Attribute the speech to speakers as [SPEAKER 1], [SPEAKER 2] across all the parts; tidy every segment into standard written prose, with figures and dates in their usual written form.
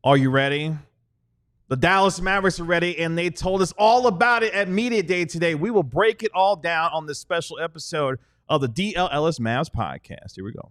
[SPEAKER 1] Are you ready? The Dallas Mavericks are ready, and they told us all about it at Media Day today. We will break it all down on this special episode of the DLLS Mavs podcast. Here we go.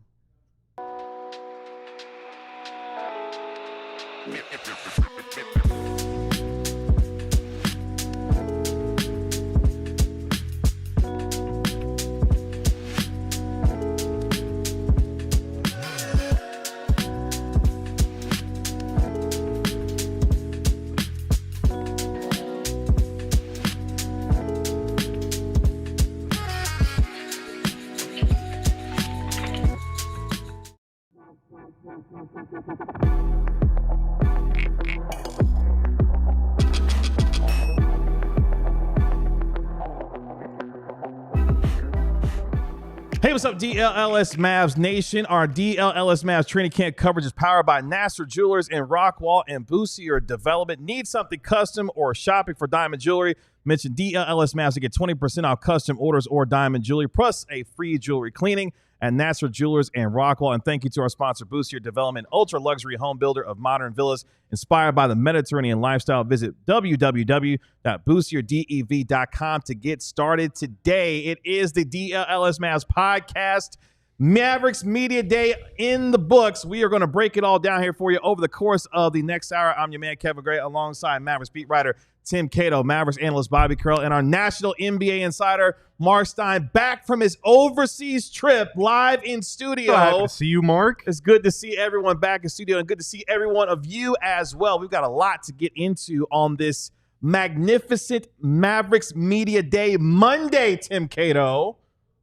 [SPEAKER 1] Hey, what's up, DLLS Mavs Nation? Our DLLS Mavs training camp coverage is powered by Nassar Jewelers in Rockwall and Boost your development. Need something custom or shopping for diamond jewelry? Mention DLLS Mavs to get 20% off custom orders or diamond jewelry, plus a free jewelry cleaning at Nassar Jewelers in Rockwall. And thank you to our sponsor, Boost Your Development, ultra-luxury home builder of modern villas inspired by the Mediterranean lifestyle. Visit www.boostyourdev.com to get started today. It is the DLLS Mavs podcast. Mavericks Media Day in the books. We are going to break it all down here for you over the course of the next hour. I'm your man, Kevin Gray, alongside Mavericks beat writer Tim Cato, Mavericks analyst Bobby Curl, and our national NBA insider, Marc Stein, back from his overseas trip live in studio.
[SPEAKER 2] Glad to see you, Mark.
[SPEAKER 1] It's good to see everyone back in studio and good to see every one of you as well. We've got a lot to get into on this magnificent Mavericks Media Day Monday, Tim Cato.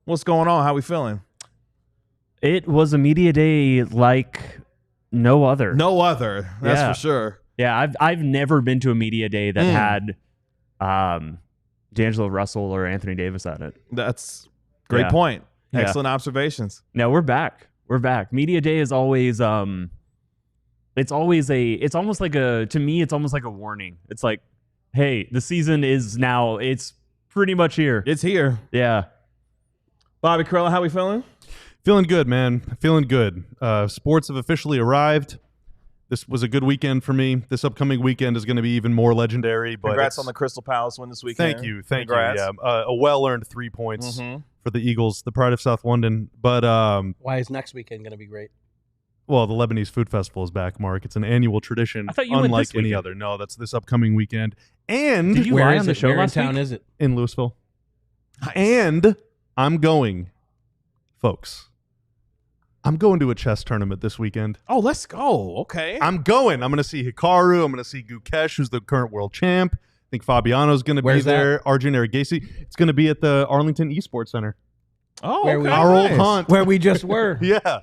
[SPEAKER 1] What's going on? How we feeling?
[SPEAKER 3] It was a media day like no other.
[SPEAKER 1] No other. That's for sure.
[SPEAKER 3] Yeah, I've never been to a media day that had D'Angelo Russell or Anthony Davis at it.
[SPEAKER 1] That's great point. Excellent observations.
[SPEAKER 3] No, we're back. We're back. Media day is always it's almost like a warning. It's like, hey, the season is now, it's pretty much here.
[SPEAKER 1] It's here.
[SPEAKER 3] Yeah.
[SPEAKER 1] Bobby Curl, how we feeling?
[SPEAKER 2] Feeling good, man. Feeling good. Sports have officially arrived. This was a good weekend for me. This upcoming weekend is going to be even more legendary. But
[SPEAKER 1] congrats on the Crystal Palace win this weekend.
[SPEAKER 2] Thank you. Yeah, a well-earned 3 points for the Eagles, the pride of South London. But
[SPEAKER 4] why is next weekend going to be great?
[SPEAKER 2] Well, the Lebanese Food Festival is back, Mark. It's an annual tradition,
[SPEAKER 3] I thought you went
[SPEAKER 2] unlike
[SPEAKER 3] this
[SPEAKER 2] any
[SPEAKER 3] weekend.
[SPEAKER 2] other. No, that's this upcoming weekend. And
[SPEAKER 3] Did you lie on the show
[SPEAKER 4] Where in
[SPEAKER 3] last
[SPEAKER 4] town
[SPEAKER 3] week?
[SPEAKER 4] is it?
[SPEAKER 2] in Louisville. And I'm going, folks. I'm going to a chess tournament this weekend.
[SPEAKER 1] Oh, let's go. Okay.
[SPEAKER 2] I'm going. I'm going to see Hikaru. I'm going to see Gukesh, who's the current world champ. I think Fabiano's going to be
[SPEAKER 4] Where's
[SPEAKER 2] there. Arjun Arigasi. It's going to be at the Arlington Esports Center.
[SPEAKER 1] Oh,
[SPEAKER 4] Where
[SPEAKER 1] okay.
[SPEAKER 4] we-
[SPEAKER 2] Our old
[SPEAKER 1] Nice.
[SPEAKER 2] haunt.
[SPEAKER 4] Where we just were.
[SPEAKER 2] Yeah.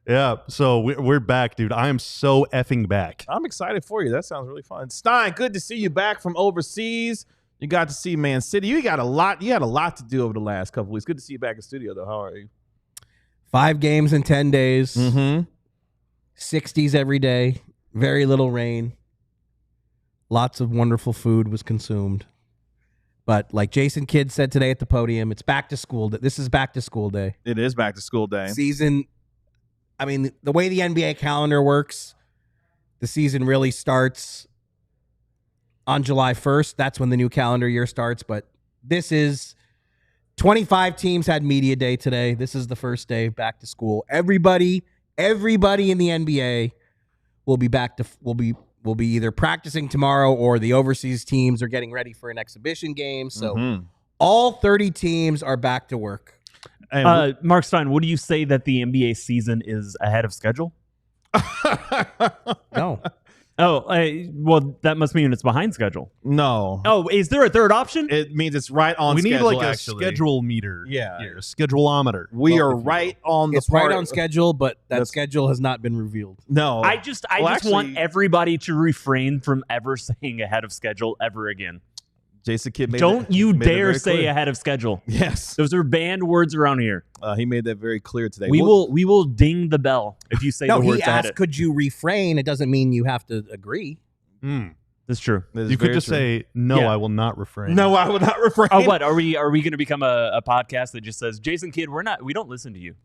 [SPEAKER 2] Yeah. So we're back, dude. I am so effing back.
[SPEAKER 1] I'm excited for you. That sounds really fun. Stein, good to see you back from overseas. You got to see Man City. You had a lot to do over the last couple weeks. Good to see you back in studio, though. How are you?
[SPEAKER 4] 5 games in 10 days.
[SPEAKER 1] Mm-hmm.
[SPEAKER 4] 60s every day. Very little rain. Lots of wonderful food was consumed. But like Jason Kidd said today at the podium, it's back to school. This is back to school day.
[SPEAKER 1] It is back to school day.
[SPEAKER 4] Season, I mean, the way the NBA calendar works, the season really starts on July 1st. That's when the new calendar year starts. But this is 25 teams had media day today. This is the first day back to school. Everybody in the NBA will be back to will be either practicing tomorrow or the overseas teams are getting ready for an exhibition game. So all 30 teams are back to work.
[SPEAKER 1] And
[SPEAKER 3] Marc Stein, what do you say that the NBA season is ahead of schedule?
[SPEAKER 4] No.
[SPEAKER 3] Oh, well, that must mean it's behind schedule.
[SPEAKER 1] no.
[SPEAKER 3] Oh, is there a third option?
[SPEAKER 1] It means it's right on
[SPEAKER 2] We need
[SPEAKER 1] schedule,
[SPEAKER 2] like a
[SPEAKER 1] actually.
[SPEAKER 2] schedule meter.
[SPEAKER 1] Yeah.
[SPEAKER 2] Here, a schedulometer.
[SPEAKER 1] We are
[SPEAKER 2] if you will.
[SPEAKER 1] right on the
[SPEAKER 4] It's right
[SPEAKER 1] part-
[SPEAKER 4] on schedule, but that
[SPEAKER 1] That's-
[SPEAKER 4] schedule has not been revealed.
[SPEAKER 1] No.
[SPEAKER 3] I just
[SPEAKER 1] actually,
[SPEAKER 3] want everybody to refrain from ever saying ahead of schedule ever again.
[SPEAKER 1] Jason Kidd made
[SPEAKER 3] Don't
[SPEAKER 1] that-
[SPEAKER 3] you
[SPEAKER 1] made that
[SPEAKER 3] dare
[SPEAKER 1] very
[SPEAKER 3] say
[SPEAKER 1] clear.
[SPEAKER 3] ahead of schedule.
[SPEAKER 1] Yes.
[SPEAKER 3] Those are banned words around here.
[SPEAKER 1] He made that very clear today.
[SPEAKER 3] We will ding the bell if you say
[SPEAKER 4] No,
[SPEAKER 3] the
[SPEAKER 4] he
[SPEAKER 3] words ahead.
[SPEAKER 4] asked, could you refrain? It doesn't mean you have to agree.
[SPEAKER 3] That's true.
[SPEAKER 1] That is
[SPEAKER 2] You could
[SPEAKER 1] very
[SPEAKER 2] just
[SPEAKER 1] true.
[SPEAKER 2] say, no,
[SPEAKER 3] Yeah.
[SPEAKER 2] I will not refrain.
[SPEAKER 1] No, I would not refrain.
[SPEAKER 3] Oh, what are we going to become a podcast that just says, Jason Kidd, we don't listen to you?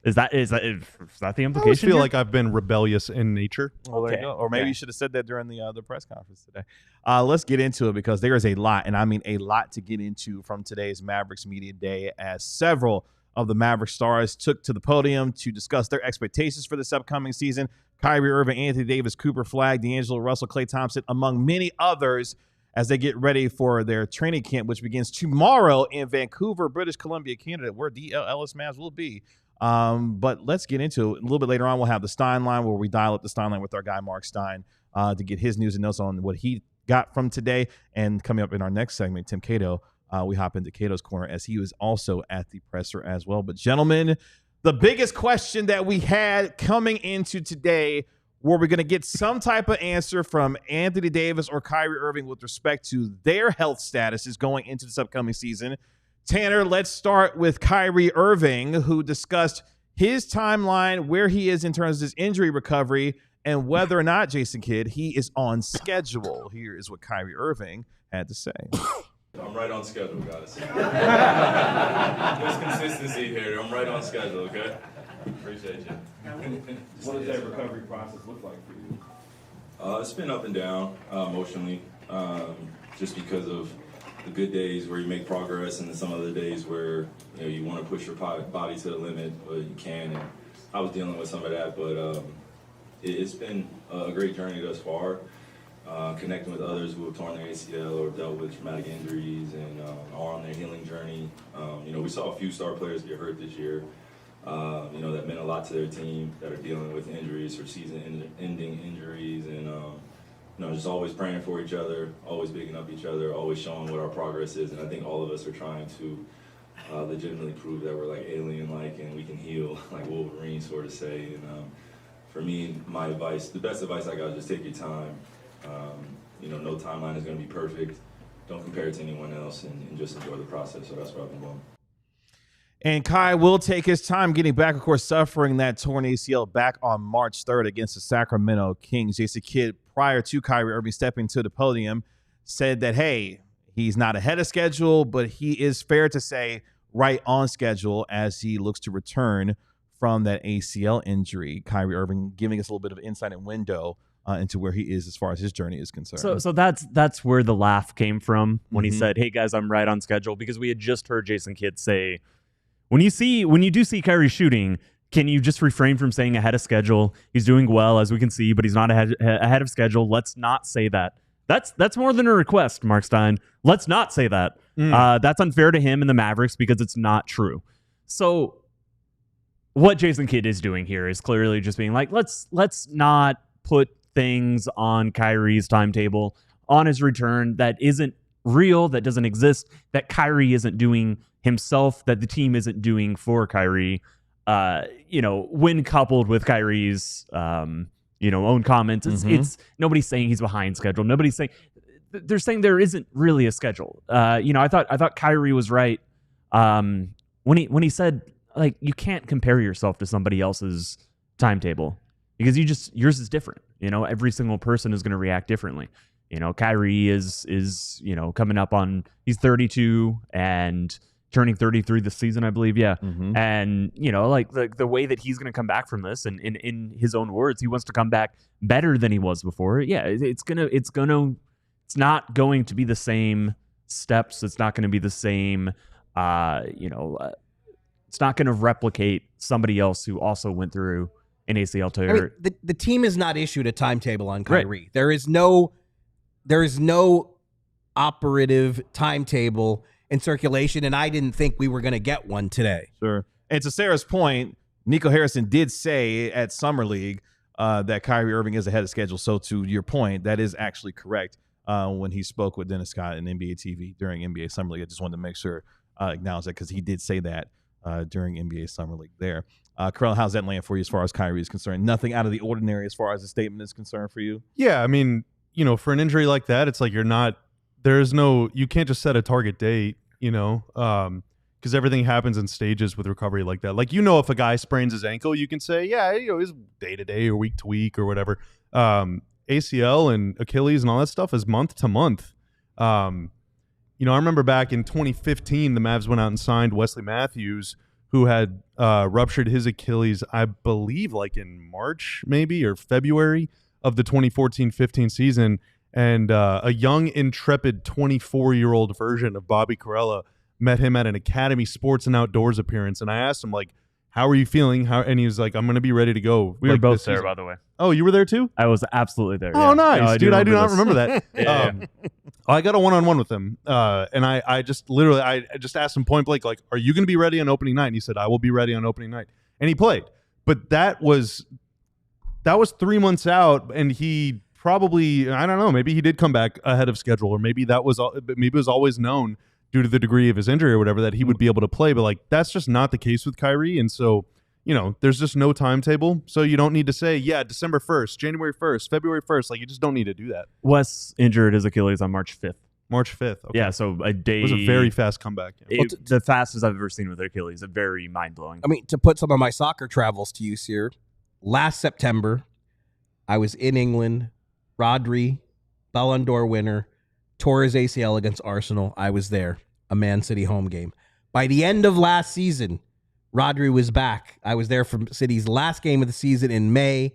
[SPEAKER 3] Is that the
[SPEAKER 2] I
[SPEAKER 3] implication?
[SPEAKER 2] always feel
[SPEAKER 3] here?
[SPEAKER 2] like I've been rebellious in nature.
[SPEAKER 1] Well, there you
[SPEAKER 3] Okay.
[SPEAKER 1] go. Or maybe
[SPEAKER 3] Okay.
[SPEAKER 1] you should have said that during the press conference today. Let's get into it because there is a lot, and I mean a lot to get into from today's Mavericks Media Day, as several of the Maverick stars took to the podium to discuss their expectations for this upcoming season. Kyrie Irving, Anthony Davis, Cooper Flagg, D'Angelo Russell, Klay Thompson, among many others, as they get ready for their training camp, which begins tomorrow in Vancouver, British Columbia, Canada, where DLLS Mavs will be. But let's get into it. A little bit later on, we'll have the Stein line where we dial up the Stein line with our guy, Marc Stein, to get his news and notes on what he got from today. And coming up in our next segment, Tim Cato, we hop into Cato's corner as he was also at the presser as well. But gentlemen, the biggest question that we had coming into today, were we going to get some type of answer from Anthony Davis or Kyrie Irving with respect to their health statuses going into this upcoming season? Tanner, let's start with Kyrie Irving, who discussed his timeline, where he is in terms of his injury recovery, and whether or not, Jason Kidd, he is on schedule. Here is what Kyrie Irving had to say.
[SPEAKER 5] I'm right on schedule, guys. There's consistency here. I'm right on schedule, okay? Appreciate you.
[SPEAKER 1] What does that recovery process look like for you?
[SPEAKER 5] It's been up and down emotionally, just because of the good days where you make progress and then some other days where you want to push your body to the limit, but you can. And I was dealing with some of that, but it's been a great journey thus far. Connecting with others who have torn their ACL or dealt with traumatic injuries and are on their healing journey. We saw a few star players get hurt this year. That meant a lot to their team that are dealing with injuries or season-ending injuries, and just always praying for each other, always bigging up each other, always showing what our progress is. And I think all of us are trying to legitimately prove that we're like alien-like and we can heal, like Wolverine, sort of say. And for me, my advice, the best advice I got is just take your time. No timeline is going to be perfect. Don't compare it to anyone else, and just enjoy the process. So that's what I've been doing.
[SPEAKER 1] And Kai will take his time getting back, of course, suffering that torn ACL back on March 3rd against the Sacramento Kings. Jason Kidd, prior to Kyrie Irving stepping to the podium, said that, hey, he's not ahead of schedule, but he is, fair to say, right on schedule as he looks to return from that ACL injury. Kyrie Irving giving us a little bit of insight and window into where he is as far as his journey is concerned.
[SPEAKER 3] So that's where the laugh came from when he said, hey, guys, I'm right on schedule, because we had just heard Jason Kidd say, when you do see Kyrie shooting, can you just refrain from saying ahead of schedule? He's doing well, as we can see, but he's not ahead of schedule. Let's not say that. That's more than a request, Marc Stein. Let's not say that. That's unfair to him and the Mavericks because it's not true. So what Jason Kidd is doing here is clearly just being like, let's not put things on Kyrie's timetable on his return that isn't real, that doesn't exist, that Kyrie isn't doing himself, that the team isn't doing for Kyrie. When coupled with Kyrie's own comments, it's nobody's saying he's behind schedule. Nobody's saying, they're saying there isn't really a schedule. I thought Kyrie was right when he said, like, you can't compare yourself to somebody else's timetable because yours is different. Every single person is going to react differently. Kyrie is coming up on, he's 32 and turning 33 this season, I believe. Yeah. And, the way that he's going to come back from this, and in his own words, he wants to come back better than he was before. Yeah. It's not going to be the same steps. It's not going to be the same, it's not going to replicate somebody else who also went through an ACL tear.
[SPEAKER 4] I mean, the team has not issued a timetable on Kyrie. Right. There is no operative timetable in circulation, and I didn't think we were going to get one today.
[SPEAKER 1] Sure. And to Sarah's point, Nico Harrison did say at Summer League that Kyrie Irving is ahead of schedule. So to your point, that is actually correct when he spoke with Dennis Scott and NBA TV during NBA Summer League. I just wanted to make sure acknowledge that because he did say that during NBA Summer League there. Carell, how's that land for you as far as Kyrie is concerned? Nothing out of the ordinary as far as the statement is concerned for you?
[SPEAKER 2] Yeah, I mean, for an injury like that, it's like you can't just set a target date, because everything happens in stages with recovery like that. Like, if a guy sprains his ankle, you can say, yeah, he's day to day or week to week or whatever. ACL and Achilles and all that stuff is month to month. I remember back in 2015, the Mavs went out and signed Wesley Matthews who had ruptured his Achilles, I believe, like in March maybe or February of the 2014-15 season. And a young, intrepid 24-year-old version of Bobby Corella met him at an Academy Sports and Outdoors appearance. And I asked him, like, how are you feeling? And he was like, I'm going to be ready to go.
[SPEAKER 3] We were both there, by the way.
[SPEAKER 2] Oh, you were there too?
[SPEAKER 3] I was absolutely there.
[SPEAKER 2] Oh,
[SPEAKER 3] yeah.
[SPEAKER 2] nice.
[SPEAKER 3] No,
[SPEAKER 2] Dude, I do not remember that.
[SPEAKER 3] Yeah.
[SPEAKER 2] I got a one-on-one with him. And I just literally, I just asked him point blank, like, are you going to be ready on opening night? And he said, I will be ready on opening night. And he played. But that was 3 months out, and he probably, I don't know, maybe he did come back ahead of schedule, or maybe it was always known due to the degree of his injury or whatever that he would be able to play. But like, that's just not the case with Kyrie. And so, you know, there's just no timetable. So you don't need to say, yeah, December 1st, January 1st, February 1st. Like, you just don't need to do that.
[SPEAKER 3] Wes injured his Achilles on March 5th.
[SPEAKER 2] March 5th. Okay.
[SPEAKER 3] Yeah, so a day.
[SPEAKER 2] It was a very fast comeback. Yeah.
[SPEAKER 3] The fastest I've ever seen with Achilles. Very mind-blowing.
[SPEAKER 4] I mean, to put some of my soccer travels to use here, last September, I was in England. Rodri, Ballon d'Or winner, tore his ACL against Arsenal. I was there, a Man City home game. By the end of last season, Rodri was back. I was there for City's last game of the season in May,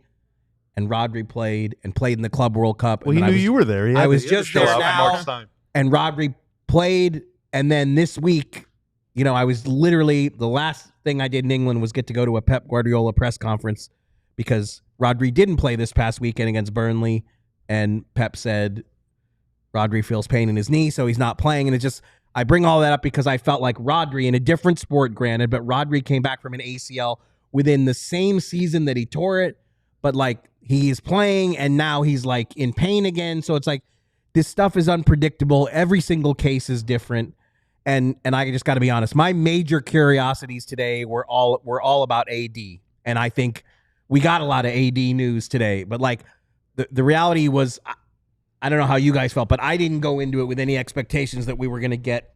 [SPEAKER 4] and Rodri played in the Club World Cup.
[SPEAKER 2] Well, he knew you were there.
[SPEAKER 4] I was just there now, and Rodri played. And then this week, you know, I was literally, the last thing I did in England was get to go to a Pep Guardiola press conference because Rodri didn't play this past weekend against Burnley. And Pep said Rodri feels pain in his knee, so he's not playing. And it's just, I bring all that up because I felt like Rodri, in a different sport, granted, but Rodri came back from an ACL within the same season that he tore it. But like, he's playing and now he's like in pain again. So it's like, this stuff is unpredictable. Every single case is different. And I just got to be honest, my major curiosities today were all about AD. And I think we got a lot of AD news today, but like, the reality was, I don't know how you guys felt, but I didn't go into it with any expectations that we were going to get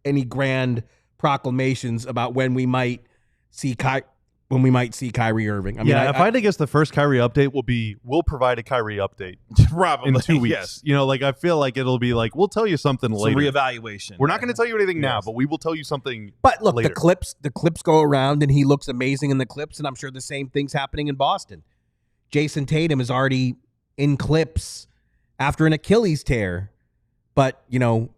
[SPEAKER 4] any grand proclamations about when we might see Kyrie Irving. I mean,
[SPEAKER 2] if I had to guess, the first Kyrie update will be, we'll provide a Kyrie update
[SPEAKER 1] Probably,
[SPEAKER 2] in 2 weeks.
[SPEAKER 1] yes.
[SPEAKER 2] You know, like, I feel like it'll be like, we'll tell you something
[SPEAKER 1] Some
[SPEAKER 2] later.
[SPEAKER 1] reevaluation.
[SPEAKER 2] We're not going to tell you anything now, but we will tell you something.
[SPEAKER 4] But look,
[SPEAKER 2] later.
[SPEAKER 4] the clips go around, and he looks amazing in the clips, and I'm sure the same thing's happening in Boston. Jason Tatum is already in clips after an Achilles tear, but you know,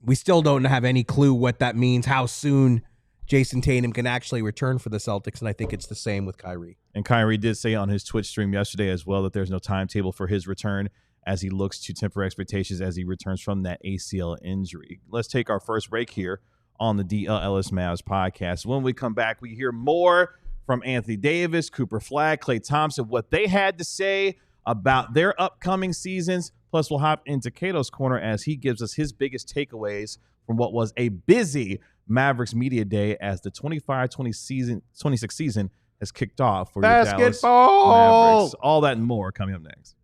[SPEAKER 4] we still don't have any clue what that means, how soon Jason Tatum can actually return for the Celtics, and I think it's the same with Kyrie.
[SPEAKER 1] And Kyrie did say on his Twitch stream yesterday as well that there's no timetable for his return as he looks to temper expectations as he returns from that ACL injury. Let's take our first break here on the DLLS Mavs podcast. When we come back, we hear more from Anthony Davis, Cooper Flagg, Klay Thompson, what they had to say about their upcoming seasons. Plus, we'll hop into Cato's corner as he gives us his biggest takeaways from what was a busy Mavericks Media Day as the 25-26 season has kicked off for your Dallas Mavericks. All that and more coming up next.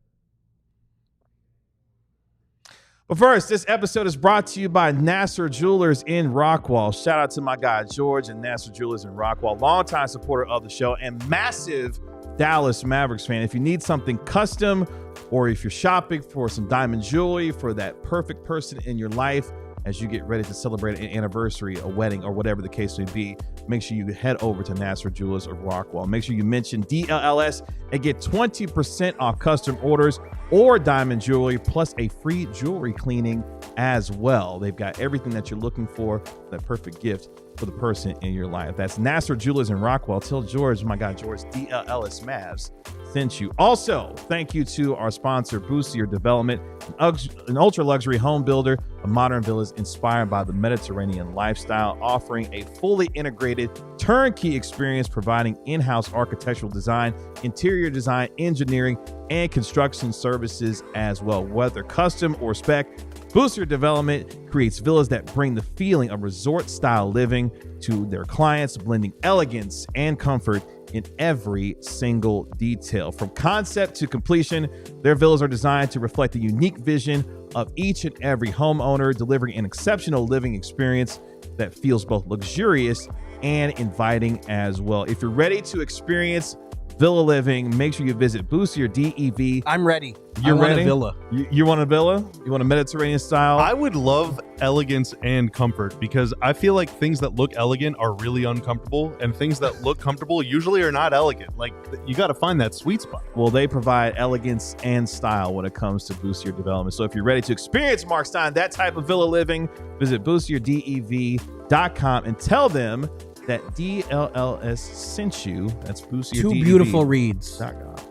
[SPEAKER 1] But first, this episode is brought to you by Nassar Jewelers in Rockwall. Shout out to my guy George and Nassar Jewelers in Rockwall, longtime supporter of the show and massive Dallas Mavericks fan. If you need something custom, or if you're shopping for some diamond jewelry for that perfect person in your life as you get ready to celebrate an anniversary, a wedding, or whatever the case may be, make sure you head over to Nassar Jewelers of Rockwall. Make sure you mention DLLS and get 20% off custom orders or diamond jewelry, plus a free jewelry cleaning as well. They've got everything that you're looking for, that perfect gift for the person in your life. That's Nassar Jewelers in Rockwall. Tell George, my guy George, DLLS Mavs sent you. Also, thank you to our sponsor, Boostier Development, an ultra-luxury home builder of modern villas inspired by the Mediterranean lifestyle, offering a fully integrated turnkey experience, providing in-house architectural design, interior design, engineering, and construction services as well. Whether custom or spec, Boostier Development creates villas that bring the feeling of resort-style living to their clients, blending elegance and comfort in every single detail. From concept to completion, their villas are designed to reflect the unique vision of each and every homeowner, delivering an exceptional living experience that feels both luxurious and inviting as well. If you're ready to experience villa living, make sure you visit boostyourdev.com.
[SPEAKER 4] I'm ready.
[SPEAKER 1] You're
[SPEAKER 4] I want
[SPEAKER 1] ready?
[SPEAKER 4] a villa.
[SPEAKER 1] You want a villa? You want a Mediterranean style?
[SPEAKER 2] I would love elegance and comfort because I feel like things that look elegant are really uncomfortable, and things that look comfortable usually are not elegant. Like, you got to find that sweet spot.
[SPEAKER 1] Well, they provide elegance and style when it comes to boost your development. So if you're ready to experience Marc Stein, that type of villa living, visit boostyourdev.com and tell them that DLLS sent you. That's boostyourdev.com.
[SPEAKER 4] Two beautiful reads.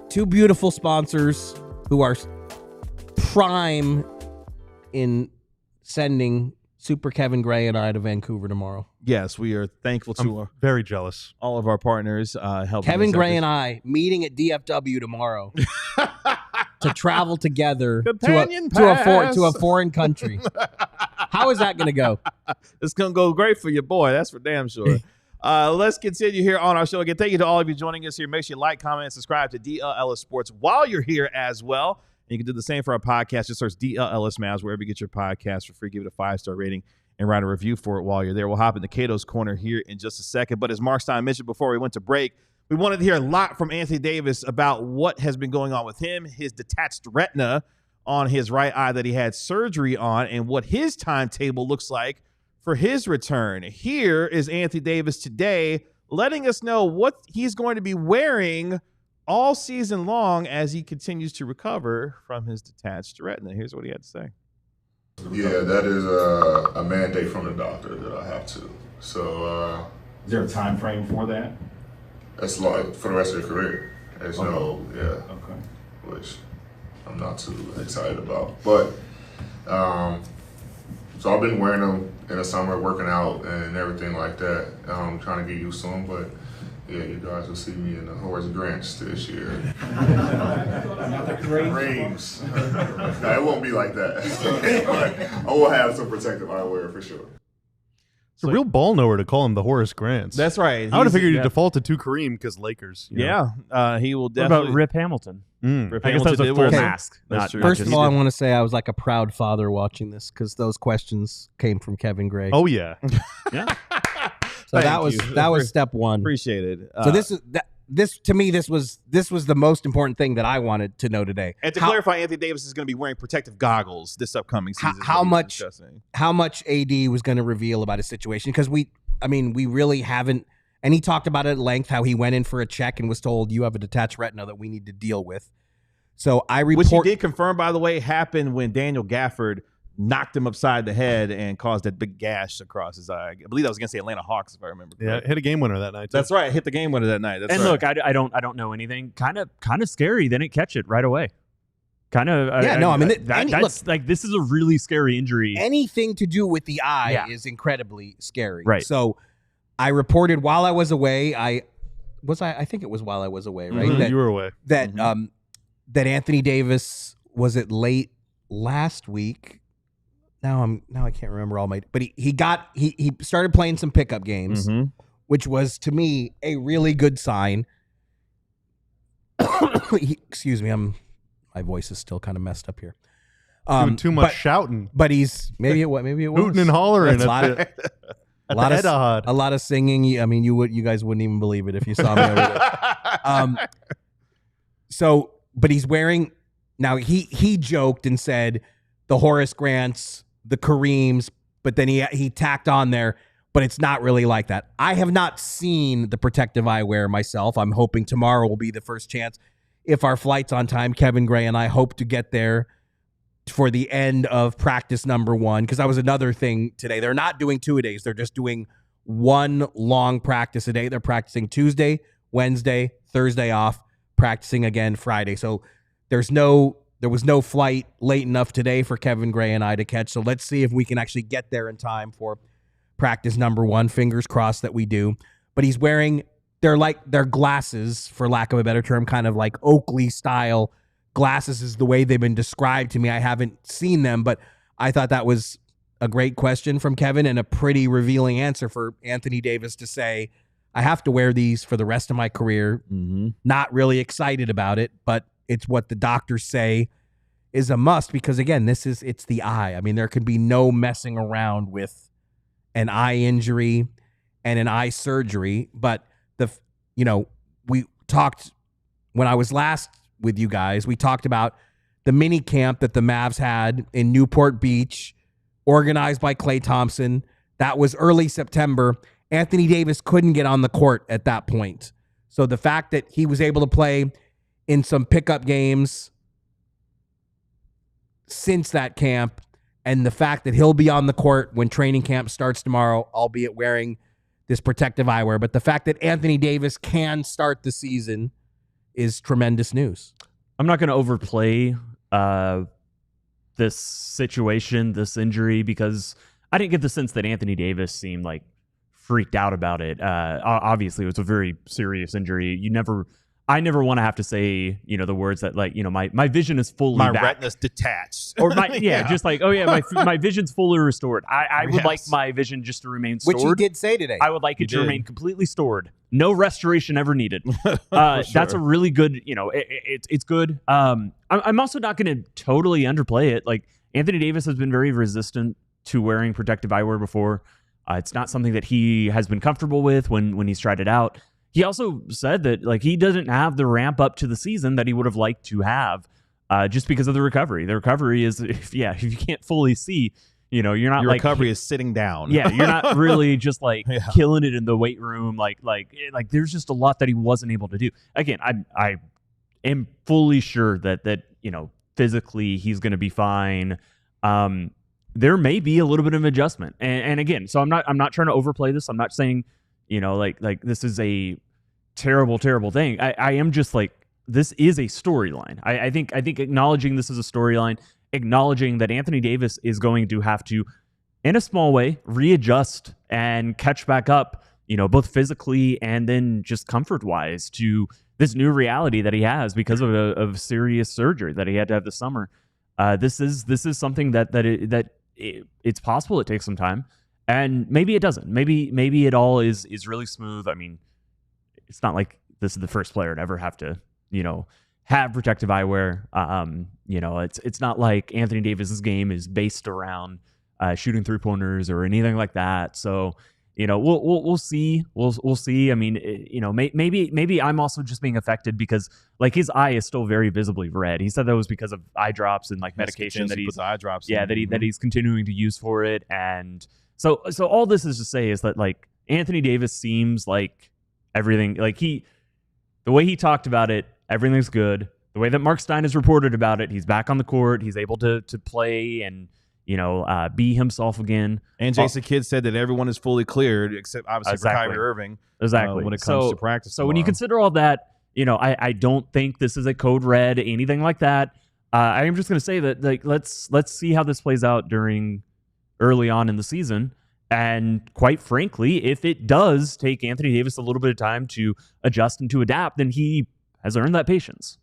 [SPEAKER 4] Two beautiful sponsors who are prime in sending Super Kevin Gray and I to Vancouver tomorrow.
[SPEAKER 1] Yes, we are thankful to
[SPEAKER 2] I'm very jealous.
[SPEAKER 1] all of our partners helping.
[SPEAKER 4] Kevin
[SPEAKER 1] us out
[SPEAKER 4] Gray
[SPEAKER 1] this-
[SPEAKER 4] and I meeting at DFW tomorrow to travel together
[SPEAKER 1] Companion
[SPEAKER 4] to a
[SPEAKER 1] pass.
[SPEAKER 4] foreign country. How is that going to go?
[SPEAKER 1] It's going to go great for your boy. That's for damn sure. Let's continue here on our show. Again, thank you to all of you joining us here. Make sure you like, comment, and subscribe to DLLS Sports while you're here as well. And you can do the same for our podcast. Just search DLLS Mavs wherever you get your podcast for free. Give it a 5-star rating and write a review for it while you're there. We'll hop into Cato's Corner here in just a second. But as Marc Stein mentioned before we went to break, we wanted to hear a lot from Anthony Davis about what has been going on with him, his detached retina on his right eye that he had surgery on, and what his timetable looks like for his return. Here is Anthony Davis today letting us know what he's going to be wearing all season long as he continues to recover from his detached retina. Here's what he had to say.
[SPEAKER 6] Yeah, that is a mandate from the doctor that I have to. So
[SPEAKER 7] Is there a time frame for that?
[SPEAKER 6] that's like for the rest of the career. There's no,
[SPEAKER 7] Okay.
[SPEAKER 6] which I'm not too excited about. But so I've been wearing them in the summer, working out and everything like that. Trying to get used to them, but yeah, you guys will see me in the Horace Grants this year. Reams. No, it won't be like that. But I will have some protective eyewear for sure.
[SPEAKER 2] It's a real ball knower to call him the Horace Grants.
[SPEAKER 1] That's right.
[SPEAKER 2] I would have
[SPEAKER 1] He's-
[SPEAKER 2] figured
[SPEAKER 1] yeah.
[SPEAKER 2] you defaulted to Kareem because Lakers. you know.
[SPEAKER 1] Yeah, he will
[SPEAKER 3] What
[SPEAKER 1] definitely.
[SPEAKER 3] about Rip Hamilton?
[SPEAKER 1] Rip
[SPEAKER 3] I guess that was
[SPEAKER 1] Hamilton
[SPEAKER 3] a
[SPEAKER 1] did
[SPEAKER 3] full
[SPEAKER 1] wear-
[SPEAKER 3] mask.
[SPEAKER 1] That's
[SPEAKER 3] not-
[SPEAKER 1] true.
[SPEAKER 3] not
[SPEAKER 4] First
[SPEAKER 3] just-
[SPEAKER 4] of all, I want to say I was like a proud father watching this because those questions came from Kevin Gray.
[SPEAKER 2] Oh yeah.
[SPEAKER 3] yeah.
[SPEAKER 4] so that
[SPEAKER 1] thank
[SPEAKER 4] was
[SPEAKER 1] you.
[SPEAKER 4] that was step one.
[SPEAKER 1] Appreciate it.
[SPEAKER 4] So this to me this was the most important thing that I wanted to know today.
[SPEAKER 1] And to
[SPEAKER 4] How-
[SPEAKER 1] clarify, Anthony Davis is going to be wearing protective goggles this upcoming season. is
[SPEAKER 4] how
[SPEAKER 1] what he's
[SPEAKER 4] much-
[SPEAKER 1] discussing.
[SPEAKER 4] How much AD was going to reveal about his situation because we really haven't. And he talked about it at length how he went in for a check and was told you have a detached retina that we need to deal with. So I
[SPEAKER 1] Which he
[SPEAKER 4] report.
[SPEAKER 1] did confirm, by the way, happened when Daniel Gafford knocked him upside the head and caused that big gash across his eye. I believe that was against the Atlanta Hawks, if I remember
[SPEAKER 2] Yeah,
[SPEAKER 1] correctly.
[SPEAKER 2] hit a game winner that night. Too.
[SPEAKER 1] That's right. Hit the game winner that night. That's
[SPEAKER 3] And
[SPEAKER 1] right.
[SPEAKER 3] look, I don't know anything. Kind of scary. They didn't catch it right away. Kind of.
[SPEAKER 4] Yeah, no, I mean,
[SPEAKER 3] that's like this is a really scary injury.
[SPEAKER 4] Anything to do with the eye
[SPEAKER 3] Yeah.
[SPEAKER 4] is incredibly scary.
[SPEAKER 3] Right.
[SPEAKER 4] So I reported while I was away. I think it was while I was away, right?
[SPEAKER 2] Mhm,
[SPEAKER 4] That,
[SPEAKER 2] you were away.
[SPEAKER 4] that that Anthony Davis was it late last week. Now I can't remember all my, but he started playing some pickup games,
[SPEAKER 1] Mhm.
[SPEAKER 4] which was to me a really good sign. Excuse me, my voice is still kind of messed up here.
[SPEAKER 2] Doing too much shouting,
[SPEAKER 4] but he's maybe it was
[SPEAKER 2] hooting and hollering.
[SPEAKER 4] That's
[SPEAKER 2] at
[SPEAKER 4] a lot
[SPEAKER 2] the-
[SPEAKER 4] a
[SPEAKER 2] at
[SPEAKER 4] lot
[SPEAKER 2] the
[SPEAKER 4] of
[SPEAKER 2] Etihad.
[SPEAKER 4] a lot of singing. I mean, you guys wouldn't even believe it if you saw me over there. So, but he's wearing now. He joked and said the Horace Grants, the Kareems, but then he tacked on there. But it's not really like that. I have not seen the protective eyewear myself. I'm hoping tomorrow will be the first chance. If our flight's on time, Kevin Gray and I hope to get there for the end of practice number 1, because that was another thing today. They're not doing 2-a-days. They're just doing one long practice a day. They're practicing Tuesday, Wednesday, Thursday off, practicing again Friday. So there was no flight late enough today for Kevin Gray and I to catch. So let's see if we can actually get there in time for practice number 1. Fingers crossed that we do. But he's wearing, they're glasses, for lack of a better term, kind of like Oakley style glasses is the way they've been described to me. I haven't seen them, but I thought that was a great question from Kevin and a pretty revealing answer for Anthony Davis to say, I have to wear these for the rest of my career.
[SPEAKER 1] Mhm.
[SPEAKER 4] Not really excited about it, but it's what the doctors say is a must because, again, it's the eye. I mean, there could be no messing around with an eye injury and an eye surgery, but we talked when I was last with you guys, we talked about the mini camp that the Mavs had in Newport Beach, organized by Klay Thompson. That was early September. Anthony Davis couldn't get on the court at that point. So the fact that he was able to play in some pickup games since that camp, and the fact that he'll be on the court when training camp starts tomorrow, albeit wearing this protective eyewear, but the fact that Anthony Davis can start the season is tremendous news.
[SPEAKER 3] I'm not going to overplay this situation, this injury, because I didn't get the sense that Anthony Davis seemed like freaked out about it. Obviously, it was a very serious injury. I never want to have to say, the words that my vision is fully
[SPEAKER 1] My
[SPEAKER 3] back.
[SPEAKER 1] retina's detached.
[SPEAKER 3] Or just like, my vision's fully restored. I would like my vision just to remain stored.
[SPEAKER 4] Which he did say today.
[SPEAKER 3] I would like it to remain completely stored. No restoration ever needed. That's a really good, it's good. I'm also not going to totally underplay it. Like, Anthony Davis has been very resistant to wearing protective eyewear before. It's not something that he has been comfortable with when he's tried it out. He also said that he doesn't have the ramp up to the season that he would have liked to have, just because of the recovery. The recovery is if you can't fully see, you're not
[SPEAKER 1] Your
[SPEAKER 3] like
[SPEAKER 1] recovery is sitting down.
[SPEAKER 3] Yeah, you're not really just killing it in the weight room. Like there's just a lot that he wasn't able to do. Again, I am fully sure that physically he's going to be fine. There may be a little bit of adjustment, and again, so I'm not trying to overplay this. I'm not saying like this is a terrible thing. I am just this is a storyline. I think acknowledging this is a storyline, acknowledging that Anthony Davis is going to have to, in a small way, readjust and catch back up, both physically and then just comfort-wise to this new reality that he has because of serious surgery that he had to have this summer. This is something that it's possible it takes some time, and maybe it doesn't. Maybe it all is really smooth. I mean, it's not like this is the first player to ever have to, have protective eyewear. It's not like Anthony Davis's game is based around shooting 3-pointers or anything like that. So, we'll see. We'll see. I mean, maybe I'm also just being affected because his eye is still very visibly red. He said that was because of eye drops and medication that he's
[SPEAKER 1] eye drops.
[SPEAKER 3] that he's continuing to use for it. And so all this is to say is that Anthony Davis seems like everything, the way he talked about it, everything's good. The way that Marc Stein has reported about it, he's back on the court. He's able to play and be himself again.
[SPEAKER 1] And Jason Kidd said that everyone is fully cleared except obviously for Kyrie Irving.
[SPEAKER 3] Exactly.
[SPEAKER 1] When it comes to practice.
[SPEAKER 3] So when you consider all that, I don't think this is a code red, anything like that. I am just going to say that let's see how this plays out early on in the season. And quite frankly, if it does take Anthony Davis a little bit of time to adjust and to adapt, then he has earned that patience.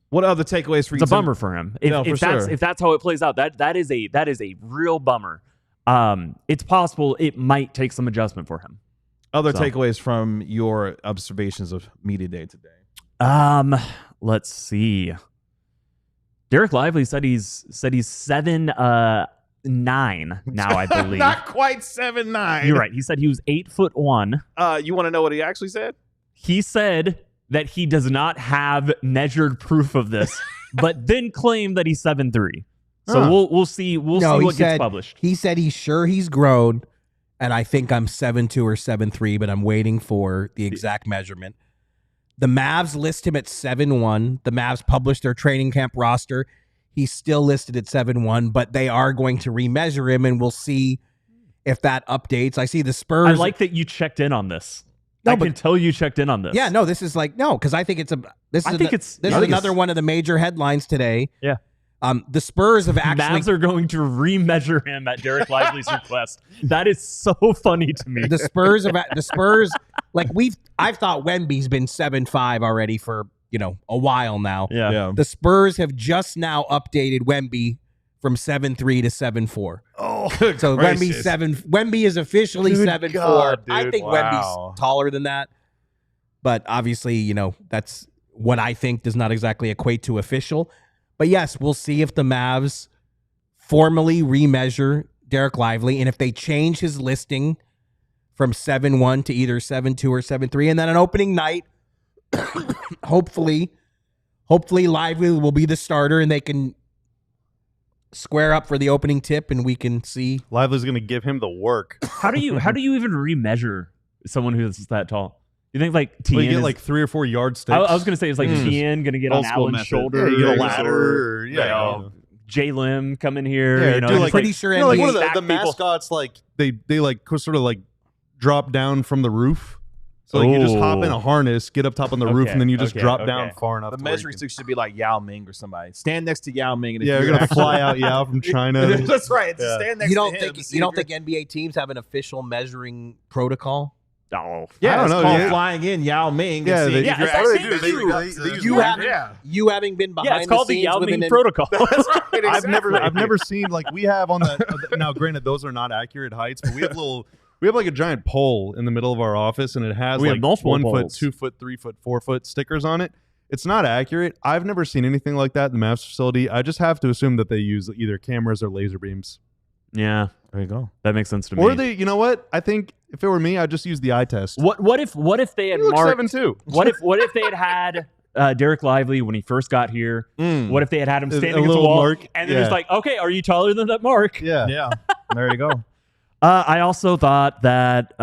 [SPEAKER 1] What other takeaways for you?
[SPEAKER 3] It's a bummer for him. If that's how it plays out, that is a real bummer. It's possible it might take some adjustment for him.
[SPEAKER 1] Other takeaways from your observations of Media Day today?
[SPEAKER 3] Let's see. Derek Lively said he's 7'9" now, I believe.
[SPEAKER 1] Not quite 7'9".
[SPEAKER 3] You're right. He said he was 8'1".
[SPEAKER 1] You want to know what he actually said?
[SPEAKER 3] He said that he does not have measured proof of this, but then claimed that he's 7'3". So we'll see. We'll see what gets published.
[SPEAKER 4] He said he's sure he's grown, and I think I'm 7'2" or 7'3", but I'm waiting for the exact measurement. The Mavs list him at 7'1". The Mavs published their training camp roster. He's still listed at 7'1", but they are going to remeasure him, and we'll see if that updates. I see the Spurs.
[SPEAKER 3] I like that you checked in on this. I can tell you checked in on this.
[SPEAKER 4] Yeah, no, this is because I think this is another one of the major headlines today.
[SPEAKER 3] Yeah.
[SPEAKER 4] The Spurs have actually.
[SPEAKER 3] Mavs are going to remeasure him at Derek Lively's request. That is so funny to me.
[SPEAKER 4] The Spurs I've thought Wemby's been 7'5" already for a while now.
[SPEAKER 3] Yeah.
[SPEAKER 4] The Spurs have just now updated Wemby from 7'3" to 7'4".
[SPEAKER 1] Oh,
[SPEAKER 4] so Wemby is officially 7'4". I think Wemby's taller than that, but obviously, that's what I think does not exactly equate to official. But yes, we'll see if the Mavs formally remeasure Derek Lively, and if they change his listing from 7'1" to either 7'2" or 7'3", and then on opening night, hopefully hopefully Lively will be the starter and they can square up for the opening tip and we can see.
[SPEAKER 2] Lively's going to give him the work.
[SPEAKER 3] How do you even remeasure someone who's that tall? You think like
[SPEAKER 2] Well, you
[SPEAKER 3] Tien
[SPEAKER 2] get
[SPEAKER 3] is,
[SPEAKER 2] like 3 or 4 yardsticks.
[SPEAKER 3] I was going to say, is like Tien going to get
[SPEAKER 1] Old
[SPEAKER 3] on
[SPEAKER 1] school
[SPEAKER 3] Allen's
[SPEAKER 1] method.
[SPEAKER 3] shoulder?
[SPEAKER 2] Yeah, you
[SPEAKER 3] get
[SPEAKER 2] get
[SPEAKER 3] a
[SPEAKER 2] a ladder,
[SPEAKER 3] ladder.
[SPEAKER 2] yeah.
[SPEAKER 3] Jay Lim come in here.
[SPEAKER 2] Yeah,
[SPEAKER 3] you know,
[SPEAKER 2] do
[SPEAKER 3] just
[SPEAKER 2] like-
[SPEAKER 4] Pretty sure
[SPEAKER 2] You know, like
[SPEAKER 4] NBA
[SPEAKER 2] one of the
[SPEAKER 3] stack people.
[SPEAKER 2] mascots, like they like sort of like drop down from the roof. So like, you just hop in a harness, get up top on the roof,
[SPEAKER 3] Okay,
[SPEAKER 2] and then you just
[SPEAKER 3] okay,
[SPEAKER 2] drop
[SPEAKER 3] okay.
[SPEAKER 2] down far enough.
[SPEAKER 1] The
[SPEAKER 2] to where you
[SPEAKER 1] measuring
[SPEAKER 2] can-
[SPEAKER 1] stick should be like Yao Ming or somebody. Stand next to Yao Ming. And if
[SPEAKER 2] Yeah, you're gonna fly out Yao from China.
[SPEAKER 1] That's right. Just
[SPEAKER 2] Yeah.
[SPEAKER 1] stand next
[SPEAKER 4] You don't
[SPEAKER 1] to him.
[SPEAKER 4] think
[SPEAKER 1] and see
[SPEAKER 4] you
[SPEAKER 1] if
[SPEAKER 4] don't
[SPEAKER 1] you're-
[SPEAKER 4] think NBA teams have an official measuring protocol?
[SPEAKER 3] Oh,
[SPEAKER 1] Yeah,
[SPEAKER 2] I don't
[SPEAKER 1] it's
[SPEAKER 2] know,
[SPEAKER 1] called
[SPEAKER 2] yeah.
[SPEAKER 1] flying in Yao Ming.
[SPEAKER 2] Yeah,
[SPEAKER 1] and
[SPEAKER 2] they-
[SPEAKER 1] seeing
[SPEAKER 3] yeah,
[SPEAKER 1] if you're
[SPEAKER 3] it's
[SPEAKER 1] actually
[SPEAKER 3] like
[SPEAKER 2] they-
[SPEAKER 1] doing
[SPEAKER 2] they-
[SPEAKER 1] it.
[SPEAKER 2] they-
[SPEAKER 4] You haven't
[SPEAKER 1] Yeah.
[SPEAKER 4] you having been behind
[SPEAKER 3] yeah, it's called
[SPEAKER 4] the
[SPEAKER 3] the
[SPEAKER 4] scenes
[SPEAKER 3] Yao
[SPEAKER 4] within
[SPEAKER 3] Ming
[SPEAKER 4] an-
[SPEAKER 3] protocol.
[SPEAKER 1] That's right.
[SPEAKER 2] I've never seen like we have on the now. Granted, those are not accurate heights, but we have like a giant pole in the middle of our office, and it has
[SPEAKER 3] We have
[SPEAKER 2] like
[SPEAKER 3] multiple
[SPEAKER 2] 1 foot,
[SPEAKER 3] poles.
[SPEAKER 2] 2 foot, 3 foot, 4 foot stickers on it. It's not accurate. I've never seen anything like that in the Mavs facility. I just have to assume that they use either cameras or laser beams.
[SPEAKER 3] Yeah,
[SPEAKER 1] There you go.
[SPEAKER 3] that makes sense to me.
[SPEAKER 2] Or they, you know what? I think if it were me, I'd just use the eye test.
[SPEAKER 3] What if they had
[SPEAKER 2] You look
[SPEAKER 3] marked
[SPEAKER 2] 7'2".
[SPEAKER 3] what if they had Derek Lively when he first got here? What if they had him
[SPEAKER 2] A
[SPEAKER 3] standing at the
[SPEAKER 2] little
[SPEAKER 3] wall
[SPEAKER 2] mark,
[SPEAKER 3] and then
[SPEAKER 2] yeah.
[SPEAKER 3] it's like, okay, are you taller than that mark?
[SPEAKER 2] Yeah.
[SPEAKER 1] Yeah. There you go.
[SPEAKER 3] I also thought that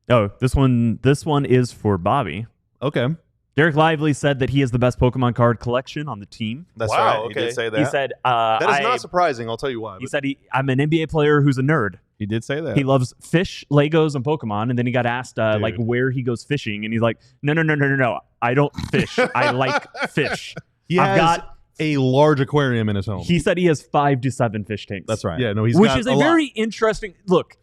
[SPEAKER 3] this one is for Bobby.
[SPEAKER 2] Okay.
[SPEAKER 3] Derek Lively said that he has the best Pokemon card collection on the team.
[SPEAKER 1] That's
[SPEAKER 2] Wow,
[SPEAKER 1] right. He
[SPEAKER 2] okay.
[SPEAKER 1] did say that.
[SPEAKER 3] He said
[SPEAKER 2] That is not surprising. I'll tell you why.
[SPEAKER 3] he
[SPEAKER 2] but-
[SPEAKER 3] said I'm an NBA player who's a nerd.
[SPEAKER 1] He did say that.
[SPEAKER 3] He loves fish, Legos, and Pokemon. And then he got asked like
[SPEAKER 2] Dude.
[SPEAKER 3] where he goes fishing, and he's like, no. I don't fish. I like fish.
[SPEAKER 2] He
[SPEAKER 3] I've
[SPEAKER 2] has
[SPEAKER 3] got-
[SPEAKER 2] a large aquarium in his home.
[SPEAKER 3] He said he has 5 to 7 fish tanks.
[SPEAKER 1] That's right.
[SPEAKER 2] Yeah, no, he's
[SPEAKER 3] Which
[SPEAKER 2] got
[SPEAKER 3] is a
[SPEAKER 2] lot.
[SPEAKER 3] very interesting look.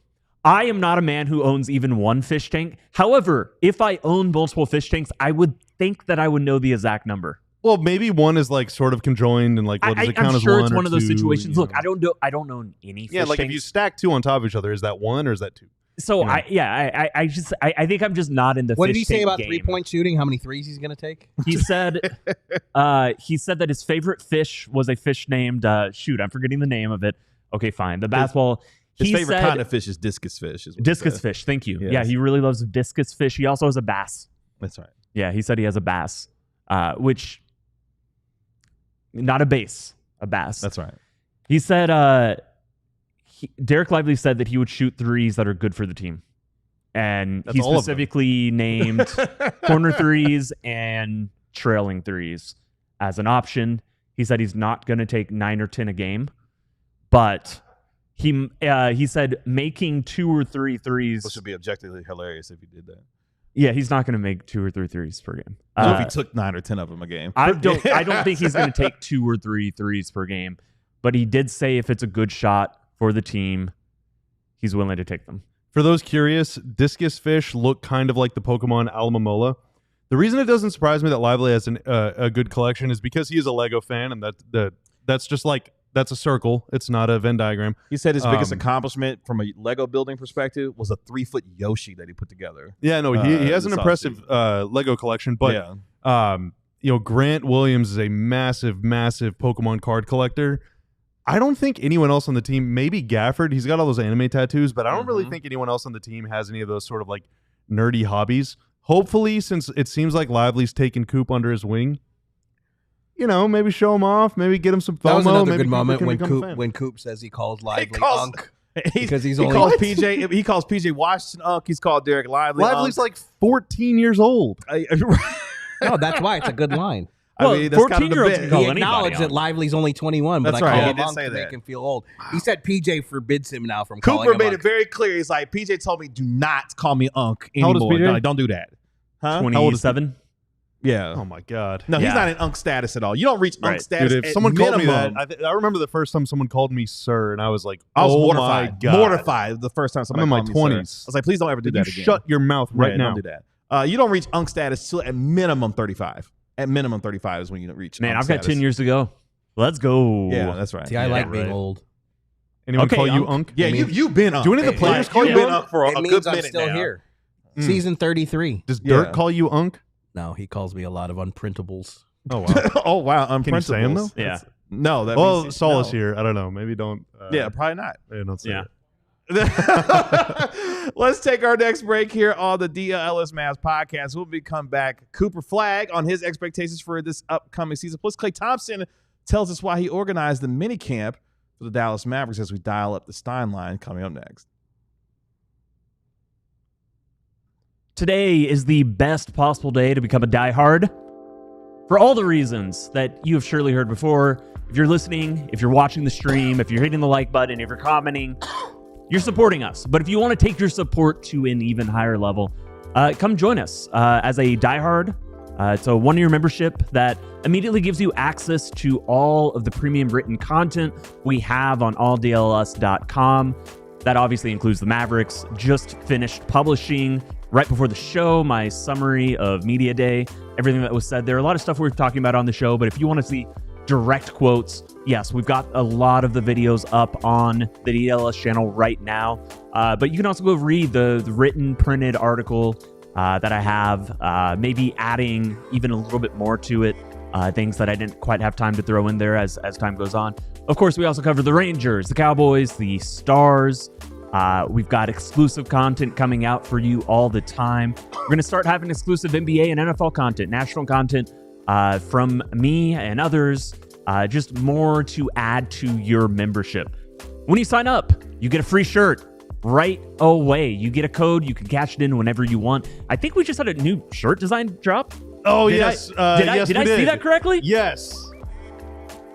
[SPEAKER 3] I am not a man who owns even one fish tank. However, if I own multiple fish tanks, I would think that I would know the exact number.
[SPEAKER 2] Well, maybe one is like sort of conjoined and like what does it count
[SPEAKER 3] I'm
[SPEAKER 2] as
[SPEAKER 3] sure
[SPEAKER 2] one
[SPEAKER 3] it's
[SPEAKER 2] or
[SPEAKER 3] one of those
[SPEAKER 2] two,
[SPEAKER 3] situations.
[SPEAKER 2] you
[SPEAKER 3] Look,
[SPEAKER 2] know?
[SPEAKER 3] I don't own any fish
[SPEAKER 2] Yeah, like
[SPEAKER 3] tanks.
[SPEAKER 2] if you stack 2 on top of each other, is that 1 or is that 2?
[SPEAKER 3] So
[SPEAKER 2] you know.
[SPEAKER 3] I think I'm just not in the
[SPEAKER 4] What
[SPEAKER 3] fish
[SPEAKER 4] did he say
[SPEAKER 3] tank
[SPEAKER 4] about
[SPEAKER 3] game.
[SPEAKER 4] 3-point shooting? How many threes he's going to take?
[SPEAKER 3] He said that his favorite fish was a fish named I'm forgetting the name of it. Okay, fine. The basketball.
[SPEAKER 1] His
[SPEAKER 3] he
[SPEAKER 1] favorite
[SPEAKER 3] said,
[SPEAKER 1] kind of fish is discus fish. Is what he
[SPEAKER 3] discus
[SPEAKER 1] said.
[SPEAKER 3] fish. Thank you.
[SPEAKER 1] Yes.
[SPEAKER 3] Yeah, he really loves discus fish. He also has a bass.
[SPEAKER 1] That's right.
[SPEAKER 3] Yeah, he said he has a bass, which not a bass, a bass.
[SPEAKER 1] That's right.
[SPEAKER 3] He said Derek Lively said that he would shoot threes that are good for the team. And
[SPEAKER 2] That's
[SPEAKER 3] he
[SPEAKER 2] all of them.
[SPEAKER 3] specifically named corner threes and trailing threes as an option. He said he's not going to take 9 or 10 a game, but he said making 2 or 3 threes.
[SPEAKER 1] Which would be objectively hilarious if he did that.
[SPEAKER 3] Yeah, he's not going to make 2 or 3 threes per game.
[SPEAKER 1] So if he took 9 or 10 of them a game.
[SPEAKER 3] I don't think he's going to take 2 or 3 threes per game, but he did say if it's a good shot for the team, he's willing to take them.
[SPEAKER 2] For those curious, discus fish look kind of like the Pokemon Alamomola. The reason it doesn't surprise me that Lively has a good collection is because he is a Lego fan, and that's just like that's a circle. It's not a Venn diagram.
[SPEAKER 1] He said his biggest accomplishment from a Lego building perspective was a 3-foot Yoshi that he put together.
[SPEAKER 2] Yeah, no, he has an
[SPEAKER 1] this
[SPEAKER 2] impressive Lego collection, but Grant Williams is a massive, massive Pokemon card collector. I don't think anyone else on the team, maybe Gafford, he's got all those anime tattoos, but I don't really think anyone else on the team has any of those sort of like nerdy hobbies. Hopefully, since it seems like Lively's taking Coop under his wing, maybe show him off, maybe get him some FOMO.
[SPEAKER 4] That was another
[SPEAKER 2] maybe
[SPEAKER 4] good moment
[SPEAKER 2] Cooper
[SPEAKER 4] when
[SPEAKER 2] can become a fan.
[SPEAKER 4] when Coop says he calls Lively
[SPEAKER 1] calls-
[SPEAKER 4] Unk.
[SPEAKER 1] Because
[SPEAKER 4] he's
[SPEAKER 1] he
[SPEAKER 4] only-
[SPEAKER 1] calls
[SPEAKER 4] What?
[SPEAKER 1] PJ. He calls PJ Washington Unk. He's called Derek Lively.
[SPEAKER 2] Lively's like 14 years old.
[SPEAKER 4] No, that's why it's a good line.
[SPEAKER 3] Well,
[SPEAKER 1] I mean, that's kind of the
[SPEAKER 3] 14-year-olds
[SPEAKER 1] bit.
[SPEAKER 3] can call
[SPEAKER 4] He
[SPEAKER 3] anybody
[SPEAKER 4] acknowledged that
[SPEAKER 3] Unk.
[SPEAKER 4] Lively's only 21, but
[SPEAKER 1] That's
[SPEAKER 4] I
[SPEAKER 1] right,
[SPEAKER 4] call
[SPEAKER 1] he
[SPEAKER 4] him
[SPEAKER 1] did
[SPEAKER 4] Unk
[SPEAKER 1] say
[SPEAKER 4] to
[SPEAKER 1] that.
[SPEAKER 4] make him feel old. He said PJ forbids him now from calling
[SPEAKER 1] Cooper
[SPEAKER 4] him
[SPEAKER 1] made
[SPEAKER 4] Unk.
[SPEAKER 1] it very clear. He's like, PJ told me, do not call me Unk
[SPEAKER 2] How old is
[SPEAKER 1] anymore.
[SPEAKER 2] PJ?
[SPEAKER 1] No, don't do that. Huh?
[SPEAKER 3] 27.
[SPEAKER 1] Yeah.
[SPEAKER 2] Oh my God.
[SPEAKER 1] No, he's
[SPEAKER 3] Yeah.
[SPEAKER 1] not in Unk status at all. You don't reach Unk
[SPEAKER 3] Right.
[SPEAKER 1] status.
[SPEAKER 2] Dude, if
[SPEAKER 1] at
[SPEAKER 2] someone called me
[SPEAKER 1] minimum.
[SPEAKER 2] that, I remember the first time someone called me sir, and I was like,
[SPEAKER 1] I was
[SPEAKER 2] oh
[SPEAKER 1] mortified.
[SPEAKER 2] my God.
[SPEAKER 1] Mortified the first time somebody
[SPEAKER 2] I'm in my
[SPEAKER 1] called me
[SPEAKER 2] 20s.
[SPEAKER 1] sir. I was like, please don't ever do
[SPEAKER 2] Did
[SPEAKER 1] that
[SPEAKER 2] you
[SPEAKER 1] again.
[SPEAKER 2] shut your mouth right
[SPEAKER 1] Yeah,
[SPEAKER 2] now.
[SPEAKER 1] Don't do that. You don't reach Unk status till at minimum 35. At minimum 35 is when you reach
[SPEAKER 3] Man,
[SPEAKER 1] Unk
[SPEAKER 3] I've got
[SPEAKER 1] status.
[SPEAKER 3] 10 years to go. Let's go.
[SPEAKER 1] Yeah, that's right.
[SPEAKER 4] See, I
[SPEAKER 2] Yeah,
[SPEAKER 4] like being
[SPEAKER 2] right.
[SPEAKER 4] old.
[SPEAKER 2] Anyone
[SPEAKER 3] Okay,
[SPEAKER 2] call you
[SPEAKER 3] Unk.
[SPEAKER 2] Unk?
[SPEAKER 1] Yeah,
[SPEAKER 4] It means-
[SPEAKER 1] you've been Unk.
[SPEAKER 2] Do any of the
[SPEAKER 1] Hey,
[SPEAKER 2] players
[SPEAKER 1] like,
[SPEAKER 2] call
[SPEAKER 1] you've
[SPEAKER 2] you
[SPEAKER 1] been
[SPEAKER 2] Unk?
[SPEAKER 1] Unk for
[SPEAKER 4] It
[SPEAKER 1] a
[SPEAKER 4] means
[SPEAKER 1] good
[SPEAKER 4] I'm
[SPEAKER 1] minute
[SPEAKER 4] still
[SPEAKER 1] now.
[SPEAKER 4] here. Season 33.
[SPEAKER 2] Does Dirk
[SPEAKER 1] Yeah.
[SPEAKER 2] call you Unk?
[SPEAKER 4] No, he calls me a lot of unprintables.
[SPEAKER 2] Oh wow.
[SPEAKER 1] Oh wow,
[SPEAKER 2] Can you say him though?
[SPEAKER 1] unprintables.
[SPEAKER 3] Yeah.
[SPEAKER 1] No, that
[SPEAKER 2] Well,
[SPEAKER 1] means
[SPEAKER 2] Solace
[SPEAKER 1] no.
[SPEAKER 2] here. I don't know. Maybe don't.
[SPEAKER 1] Yeah, probably not.
[SPEAKER 2] Maybe don't say
[SPEAKER 3] Yeah.
[SPEAKER 2] it.
[SPEAKER 1] Let's take our next break here on the DLLS Mavs podcast. We'll be come back. Cooper Flagg on his expectations for this upcoming season. Plus, Klay Thompson tells us why he organized the mini camp for the Dallas Mavericks as we dial up the Stein line coming up next.
[SPEAKER 3] Today is the best possible day to become a diehard for all the reasons that you have surely heard before. If you're listening, if you're watching the stream, if you're hitting the like button, if you're commenting, you're supporting us. But if you want to take your support to an even higher level, come join us as a diehard. It's a one-year membership that immediately gives you access to all of the premium written content we have on alldls.com. That obviously includes the Mavericks. Just finished publishing right before the show my summary of Media Day, everything that was said there. A lot of stuff we're talking about on the show, but if you want to see direct quotes, yes, we've got a lot of the videos up on the DLLS channel right now. But you can also go read the written, printed article that I have, maybe adding even a little bit more to it, things that I didn't quite have time to throw in there as time goes on. Of course, we also cover the Rangers, the Cowboys, the Stars. We've got exclusive content coming out for you all the time. We're going to start having exclusive NBA and NFL content, national content from me and others, just more to add to your membership. When you sign up, you get a free shirt right away. You get a code. You can cash it in whenever you want. I think we just had a new shirt design drop.
[SPEAKER 2] Oh,
[SPEAKER 3] Yes.
[SPEAKER 2] Did I
[SPEAKER 3] See that correctly?
[SPEAKER 2] Yes.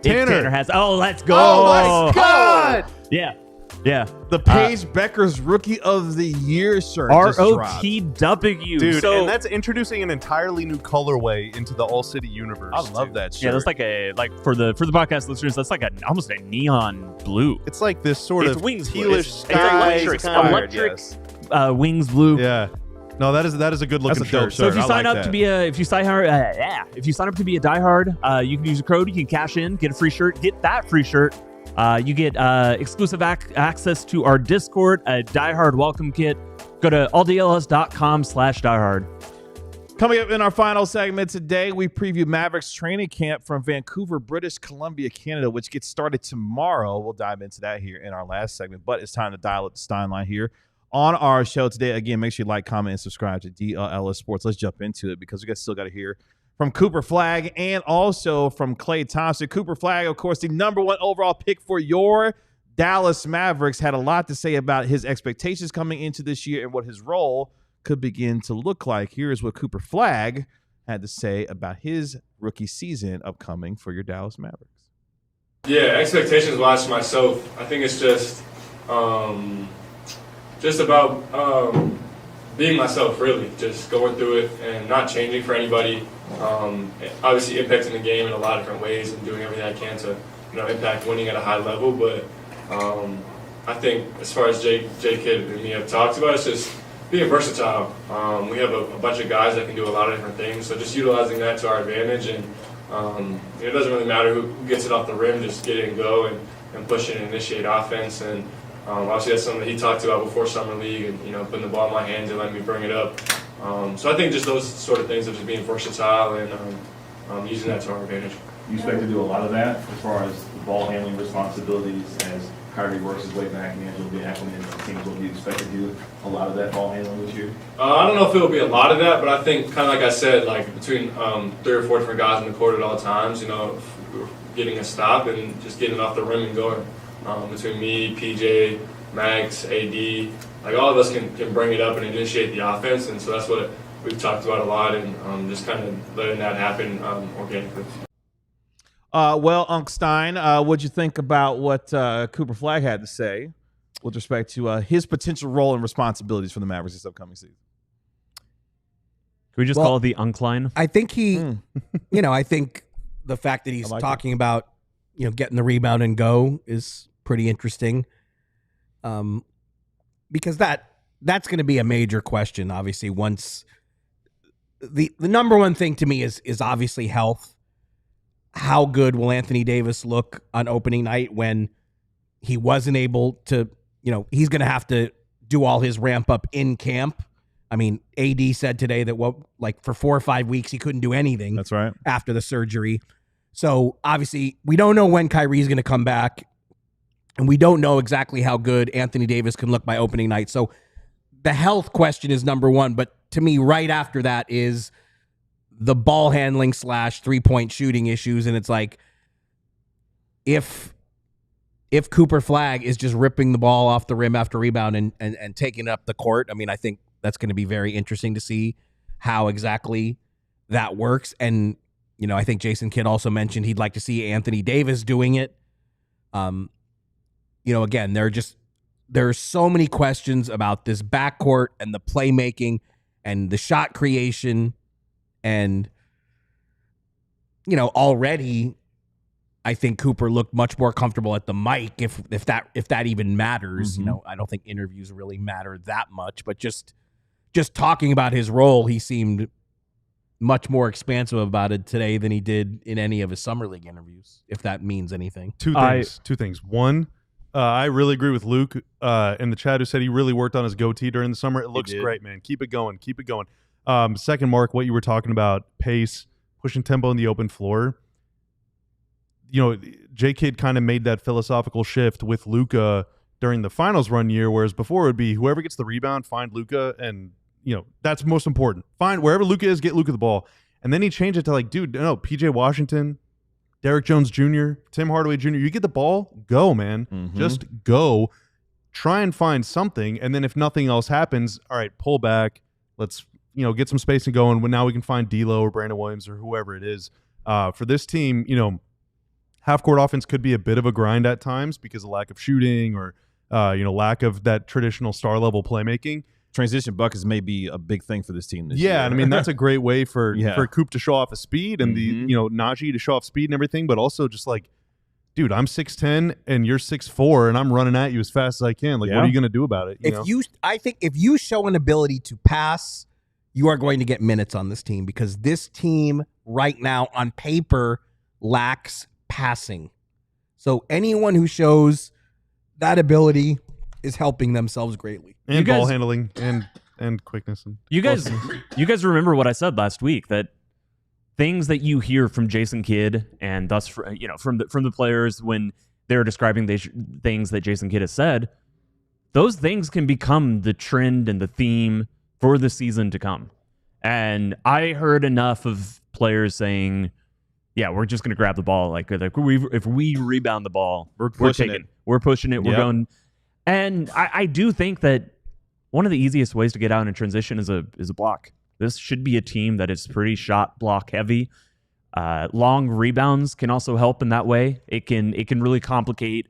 [SPEAKER 3] Tanner has. Oh, let's go.
[SPEAKER 2] Oh, my God.
[SPEAKER 3] Yeah. Yeah.
[SPEAKER 1] The Paige Becker's Rookie of the Year shirt just dropped.
[SPEAKER 3] ROTW.
[SPEAKER 2] Dude,
[SPEAKER 3] So,
[SPEAKER 2] and that's introducing an entirely new colorway into the AllCITY universe.
[SPEAKER 1] I love that shirt.
[SPEAKER 3] yeah, that's like for the podcast listeners, that's like almost a neon blue.
[SPEAKER 2] It's like this sort
[SPEAKER 3] It's
[SPEAKER 2] of
[SPEAKER 3] wings blue.
[SPEAKER 2] tealish
[SPEAKER 3] It's
[SPEAKER 2] sky.
[SPEAKER 3] electric
[SPEAKER 1] yes.
[SPEAKER 3] wings blue.
[SPEAKER 2] Yeah. No, that is a good looking
[SPEAKER 1] That's a dope
[SPEAKER 2] shirt.
[SPEAKER 3] So if you
[SPEAKER 1] I
[SPEAKER 3] sign
[SPEAKER 1] like
[SPEAKER 3] up
[SPEAKER 1] that.
[SPEAKER 3] to be if you sign up to be a diehard, you can use a code. You can cash in, get a free shirt, get that free shirt. You get exclusive access to our Discord, a diehard welcome kit. Go to alldls.com/diehard.
[SPEAKER 1] Coming up in our final segment today, we preview Mavericks training camp from Vancouver, British Columbia, Canada, which gets started tomorrow. We'll dive into that here in our last segment, but it's time to dial up the Stein line here on our show today. Again, make sure you like, comment, and subscribe to DLLS Sports. Let's jump into it because we guys still got to hear from Cooper Flagg and also from Klay Thompson. Cooper Flagg, of course, the #1 overall pick for your Dallas Mavericks, had a lot to say about his expectations coming into this year and what his role could begin to look like. Here's what Cooper Flagg had to say about his rookie season upcoming for your Dallas Mavericks.
[SPEAKER 8] Yeah, expectations-wise for myself, I think it's just about being myself, really, just going through it and not changing for anybody. Obviously impacting the game in a lot of different ways and doing everything I can to, impact winning at a high level. But I think as far as J Kid and me have talked about, it's just being versatile. We have a bunch of guys that can do a lot of different things, so just utilizing that to our advantage. And it doesn't really matter who gets it off the rim, just get it and go and push it and initiate offense. And obviously that's something that he talked about before Summer League, and putting the ball in my hands and letting me bring it up. So I think just those sort of things of just being versatile and using that to our advantage.
[SPEAKER 7] You expect to do a lot of that as far as the ball handling responsibilities as Kyrie works his way back and Angelo being acclimated to the teams. Will you expect to do a lot of that ball handling this year?
[SPEAKER 8] I don't know if it'll be a lot of that, but I think, kind of like I said, like between 3 or 4 different guys in the court at all times, getting a stop and just getting it off the rim and going. Between me, PJ, Max, AD, like all of us can bring it up and initiate the offense, and so that's what we've talked about a lot, and just kind of letting that happen organically.
[SPEAKER 1] Well, Unc Stein, what'd you think about what Cooper Flagg had to say with respect to his potential role and responsibilities for the Mavericks this upcoming season?
[SPEAKER 3] Can we just call it the Unc line?
[SPEAKER 4] I think I think the fact that he's talking about, getting the rebound and go is pretty interesting. Because that's going to be a major question, obviously, once the number one thing to me is obviously health. How good will Anthony Davis look on opening night when he wasn't able to, he's going to have to do all his ramp up in camp. I mean, AD said today that for 4 or 5 weeks, he couldn't do anything.
[SPEAKER 1] That's right.
[SPEAKER 4] After the surgery. So obviously we don't know when Kyrie's going to come back. And we don't know exactly how good Anthony Davis can look by opening night. So the health question is number one. But to me, right after that is the ball handling / 3-point shooting issues. And it's like, if Cooper Flagg is just ripping the ball off the rim after rebound and taking up the court, I mean, I think that's going to be very interesting to see how exactly that works. And, you know, I think Jason Kidd also mentioned he'd like to see Anthony Davis doing it. You know, again, there are so many questions about this backcourt and the playmaking and the shot creation. And, you know, already I think Cooper looked much more comfortable at the mic, if that even matters. You know, I don't think interviews really matter that much, but just talking about his role, he seemed much more expansive about it today than he did in any of his summer league interviews, if that means anything.
[SPEAKER 2] Two things. One, I really agree with Luke in the chat who said he really worked on his goatee during the summer. It looks great, man. Keep it going. Keep it going. Second, Mark, what you were talking about, pace, pushing tempo in the open floor. You know, J. Kidd kind of made that philosophical shift with Luka during the finals run year, whereas before it would be whoever gets the rebound, find Luka, and, you know, that's most important. Find wherever Luka is, get Luka the ball. And then he changed it to like, dude, no, PJ Washington, Derrick Jones Jr., Tim Hardaway Jr., you get the ball, go, man. Just go. Try and find something, and then if nothing else happens, all right, pull back. Let's, you know, get some spacing going. Now we can find D'Lo or Brandon Williams or whoever it is. For this team, you know, half-court offense could be a bit of a grind at times because of lack of shooting or, you know, lack of that traditional star-level playmaking.
[SPEAKER 1] Transition buckets may be a big thing for this team this year.
[SPEAKER 2] Yeah, and I mean, that's a great way for Coop to show off his speed and the, you know, Najee to show off speed and everything, but also just like, dude, I'm 6'10" and you're 6'4", and I'm running at you as fast as I can. Like, what are you going to do about it?
[SPEAKER 4] I think if you show an ability to pass, you are going to get minutes on this team, because this team right now on paper lacks passing. So anyone who shows that ability is helping themselves greatly.
[SPEAKER 2] And ball handling and quickness. And
[SPEAKER 3] you guys remember what I said last week, that things that you hear from Jason Kidd and thus, you know, from the players when they're describing the things that Jason Kidd has said, those things can become the trend and the theme for the season to come. And I heard enough of players saying, yeah, we're just going to grab the ball. Like if we rebound the ball, we're pushing it. We're pushing it. We're going. And I do think that one of the easiest ways to get out in transition is a block. This should be a team that is pretty shot block heavy. Long rebounds can also help in that way. It can really complicate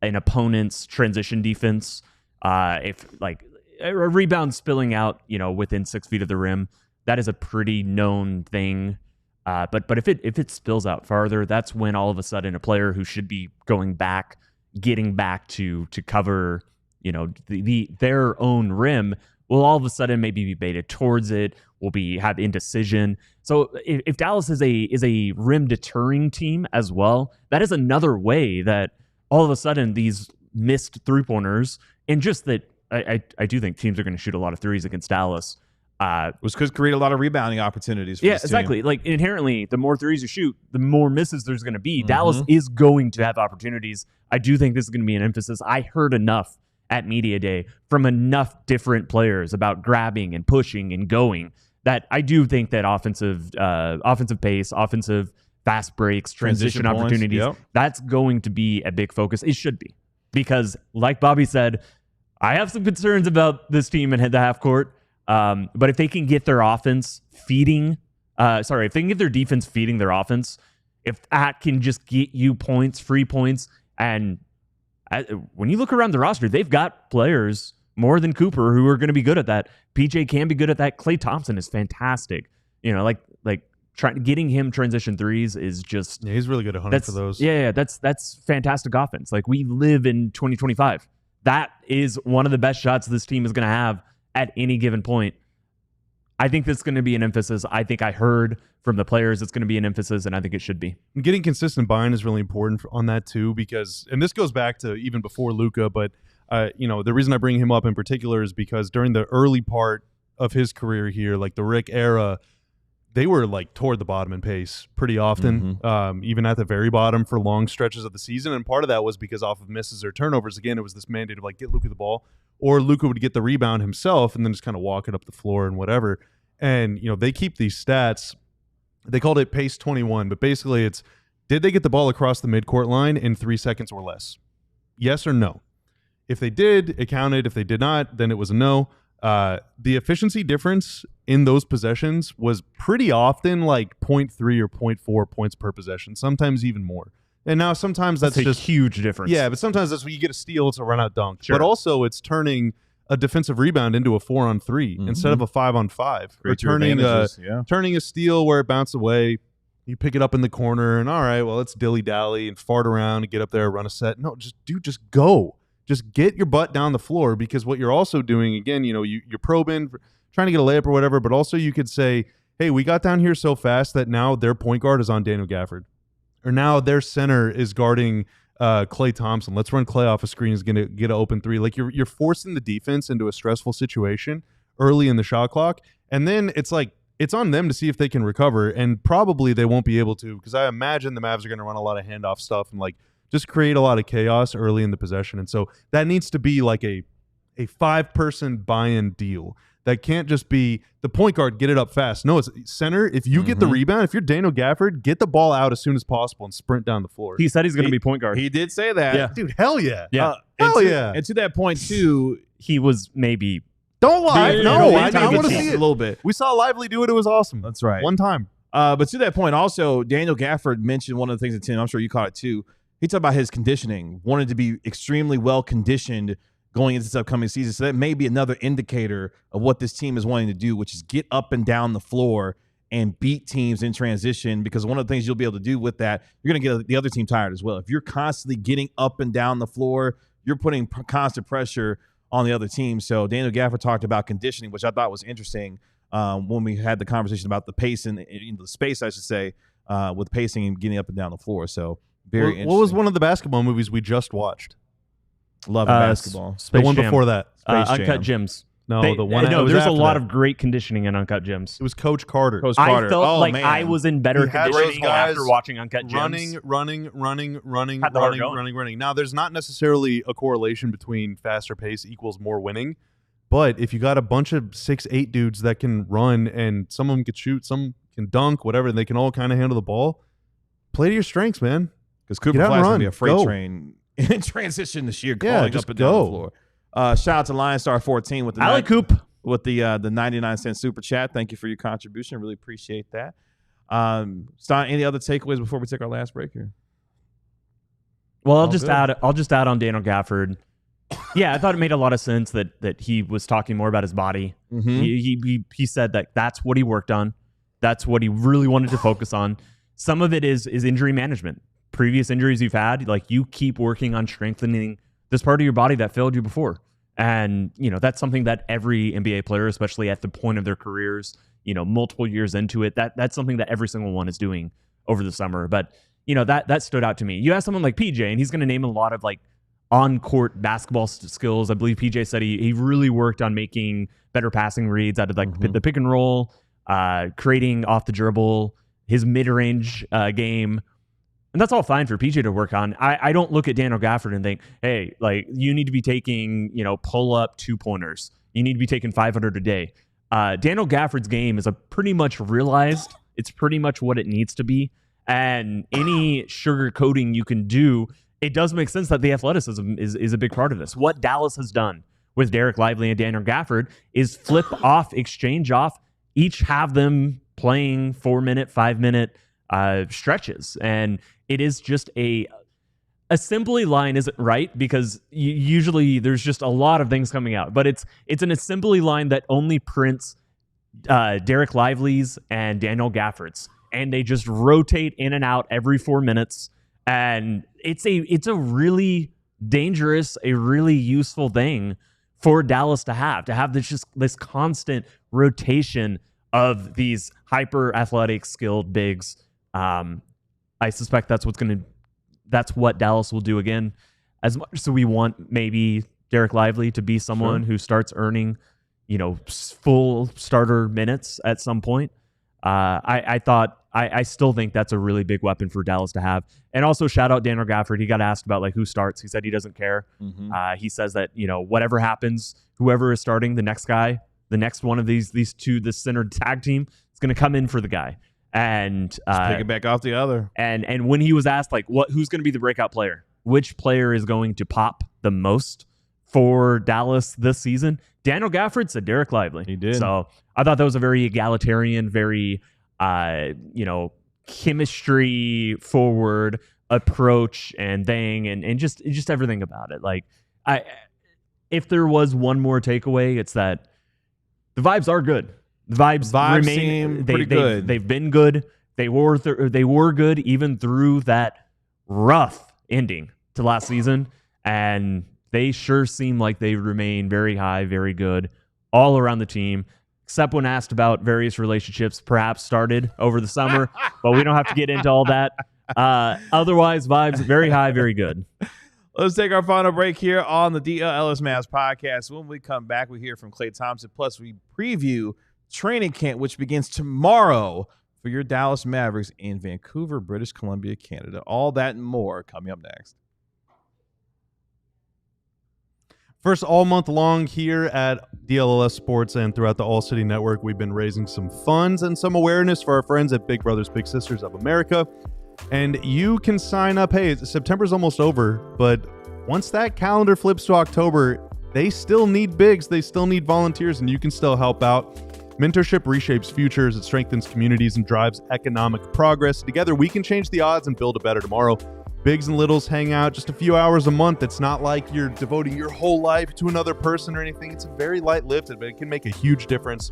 [SPEAKER 3] an opponent's transition defense. If like a rebound spilling out, you know, within 6 feet of the rim, that is a pretty known thing. But if it spills out farther, that's when all of a sudden a player who should be going back, getting back to cover, you know, their own rim, will all of a sudden maybe be baited towards it. Will have indecision. So if Dallas is a rim deterring team as well, that is another way that all of a sudden these missed 3-pointers, and just that I do think teams are going to shoot a lot of threes against Dallas.
[SPEAKER 1] Which could create a lot of rebounding opportunities for this team.
[SPEAKER 3] Exactly. Like inherently, the more threes you shoot, the more misses there's going to be. Dallas is going to have opportunities. I do think this is going to be an emphasis. I heard enough at Media Day from enough different players about grabbing and pushing and going that I do think that offensive pace, offensive fast breaks, transition opportunities, that's going to be a big focus. It should be. Because like Bobby said, I have some concerns about this team and the half court. But if they can get their offense feeding, if they can get their defense feeding their offense, if that can just get you points, free points, and when you look around the roster, they've got players more than Cooper who are going to be good at that. PJ can be good at that. Klay Thompson is fantastic. You know, like getting him transition threes is just
[SPEAKER 2] he's really good at hunting for those.
[SPEAKER 3] Yeah, that's fantastic offense. Like, we live in 2025. That is one of the best shots this team is going to have at any given point. I think that's going to be an emphasis. I think I heard from the players it's going to be an emphasis, and I think it should be.
[SPEAKER 2] Getting consistent buy-in is really important on that too, because, and this goes back to even before Luka, but you know, the reason I bring him up in particular is because during the early part of his career here, like the Rick era, they were like toward the bottom in pace pretty often, even at the very bottom for long stretches of the season. And part of that was because off of misses or turnovers, again, it was this mandate of like get Luka the ball, or Luka would get the rebound himself and then just kind of walk it up the floor and whatever. And, you know, they keep these stats. They called it pace 21, but basically it's, did they get the ball across the midcourt line in 3 seconds or less? Yes or no? If they did, it counted. If they did not, then it was a no. The efficiency difference in those possessions was pretty often like 0.3 or 0.4 points per possession, sometimes even more. And now sometimes that's just
[SPEAKER 3] a huge difference.
[SPEAKER 2] Yeah, but sometimes that's when you get a steal, it's a run out dunk.
[SPEAKER 3] Sure.
[SPEAKER 2] But also it's turning a defensive rebound into a 4-on-3 instead of a 5-on-5. Or turning a steal where it bounced away, you pick it up in the corner, and all right, well, let's dilly-dally and fart around and get up there, run a set. No, just go. Just get your butt down the floor, because what you're also doing, again, you know, you're probing, trying to get a layup or whatever, but also you could say, hey, we got down here so fast that now their point guard is on Daniel Gafford. Or now their center is guarding Klay Thompson. Let's run Klay off a screen, is going to get an open three. Like you're forcing the defense into a stressful situation early in the shot clock, and then it's like it's on them to see if they can recover, and probably they won't be able to, because I imagine the Mavs are going to run a lot of handoff stuff and like just create a lot of chaos early in the possession. And so that needs to be like a 5-person buy-in deal. That can't just be the point guard, get it up fast. No, it's center. If you get the rebound, if you're Daniel Gafford, get the ball out as soon as possible and sprint down the floor.
[SPEAKER 3] He said he's going to be point guard.
[SPEAKER 1] He did say that.
[SPEAKER 3] Yeah.
[SPEAKER 2] Dude, hell yeah.
[SPEAKER 3] Yeah.
[SPEAKER 1] And to that point, too,
[SPEAKER 3] he was maybe...
[SPEAKER 2] Don't lie. No, I want to see it.
[SPEAKER 1] A little bit.
[SPEAKER 2] We saw Lively do it. It was awesome.
[SPEAKER 1] That's right.
[SPEAKER 2] One time.
[SPEAKER 1] But to that point, also, Daniel Gafford mentioned one of the things that Tim, I'm sure you caught it too. He talked about his conditioning, wanted to be extremely well conditioned going into this upcoming season. So that may be another indicator of what this team is wanting to do, which is get up and down the floor and beat teams in transition, because one of the things you'll be able to do with that, you're going to get the other team tired as well. If you're constantly getting up and down the floor, you're putting constant pressure on the other team. So Daniel Gafford talked about conditioning, which I thought was interesting when we had the conversation about the pace and the space, I should say, with pacing and getting up and down the floor. So very interesting.
[SPEAKER 2] What was one of the basketball movies we just watched?
[SPEAKER 1] Love basketball.
[SPEAKER 2] The one before that.
[SPEAKER 3] Uncut Gems.
[SPEAKER 2] No, the one.
[SPEAKER 3] No,
[SPEAKER 2] was
[SPEAKER 3] there's a
[SPEAKER 2] after
[SPEAKER 3] lot
[SPEAKER 2] that.
[SPEAKER 3] of great conditioning in Uncut Gems.
[SPEAKER 2] It was Coach Carter.
[SPEAKER 3] I felt like I was in better conditioning
[SPEAKER 2] guys
[SPEAKER 3] after watching Uncut Gems.
[SPEAKER 2] Running.
[SPEAKER 3] Had the heart going.
[SPEAKER 2] Now, there's not necessarily a correlation between faster pace equals more winning, but if you got a bunch of 6'8" dudes that can run, and some of them can shoot, some can dunk, whatever, and they can all kind of handle the ball, play to your strengths, man.
[SPEAKER 1] Because Cooper Flagg's going to be a freight train in transition this year, calling up and down the floor. Shout out to LionStar14 with the with the 99-cent super chat. Thank you for your contribution. Really appreciate that. Stein, any other takeaways before we take our last break here?
[SPEAKER 3] Well, I'll just add on Daniel Gafford. Yeah, I thought it made a lot of sense that he was talking more about his body. He said that that's what he worked on. That's what he really wanted to focus on. Some of it is injury management. Previous injuries you've had, like you keep working on strengthening this part of your body that failed you before. And, you know, that's something that every NBA player, especially at the point of their careers, you know, multiple years into it, that's something that every single one is doing over the summer. But, you know, that stood out to me. You ask someone like PJ, and he's going to name a lot of like on-court basketball skills. I believe PJ said he really worked on making better passing reads out of like the pick and roll, creating off the dribble, his mid-range game. And that's all fine for PJ to work on. I don't look at Daniel Gafford and think, hey, like you need to be taking, you know, pull-up 2-pointers. You need to be taking 500 a day. Daniel Gafford's game is pretty much realized. It's pretty much what it needs to be. And any sugar coating you can do, it does make sense that the athleticism is a big part of this. What Dallas has done with Derek Lively and Daniel Gafford is flip off, exchange off, each have them playing 4-minute, 5-minute stretches. And it is just a assembly line isn't right, because usually there's just a lot of things coming out, but it's an assembly line that only prints Derek Lively's and Daniel Gafford's, and they just rotate in and out every 4 minutes. And it's a really dangerous, a really useful thing for Dallas to have this constant rotation of these hyper athletic, skilled bigs. I suspect that's what Dallas will do again. As much as we want maybe Derek Lively to be someone who starts earning, you know, full starter minutes at some point. I still think that's a really big weapon for Dallas to have. And also shout out Daniel Gafford. He got asked about like who starts. He said he doesn't care. He says that, whatever happens, whoever is starting, the next guy, the next one of these two, the center tag team is going to come in for the guy. And
[SPEAKER 1] pick it back off the other.
[SPEAKER 3] And when he was asked like who's going to be the breakout player, which player is going to pop the most for Dallas this season, Daniel Gafford said Derek Lively.
[SPEAKER 1] He did.
[SPEAKER 3] So I thought that was a very egalitarian, very chemistry forward approach and thing, and just everything about it. Like, if there was one more takeaway, it's that the vibes are good. The vibes remain
[SPEAKER 1] seem pretty good.
[SPEAKER 3] They've been good. They were good even through that rough ending to last season, and they sure seem like they remain very high, very good all around the team. Except when asked about various relationships perhaps started over the summer, but we don't have to get into all that. Otherwise, vibes very high, very good.
[SPEAKER 1] Let's take our final break here on the DLLS Mavs podcast. When we come back, we hear from Klay Thompson, plus we preview training camp, which begins tomorrow for your Dallas Mavericks in Vancouver, British Columbia, Canada. All that and more coming up next.
[SPEAKER 2] First, all month long here at DLLS Sports and throughout the All-City Network, we've been raising some funds and some awareness for our friends at Big Brothers Big Sisters of America. And you can sign up. Hey, September's almost over, but once that calendar flips to October, they still need bigs. They still need volunteers, and you can still help out. Mentorship reshapes futures. It strengthens communities and drives economic progress. Together, we can change the odds and build a better tomorrow. Bigs and littles hang out just a few hours a month. It's not like you're devoting your whole life to another person or anything. It's very light-lifted, but it can make a huge difference.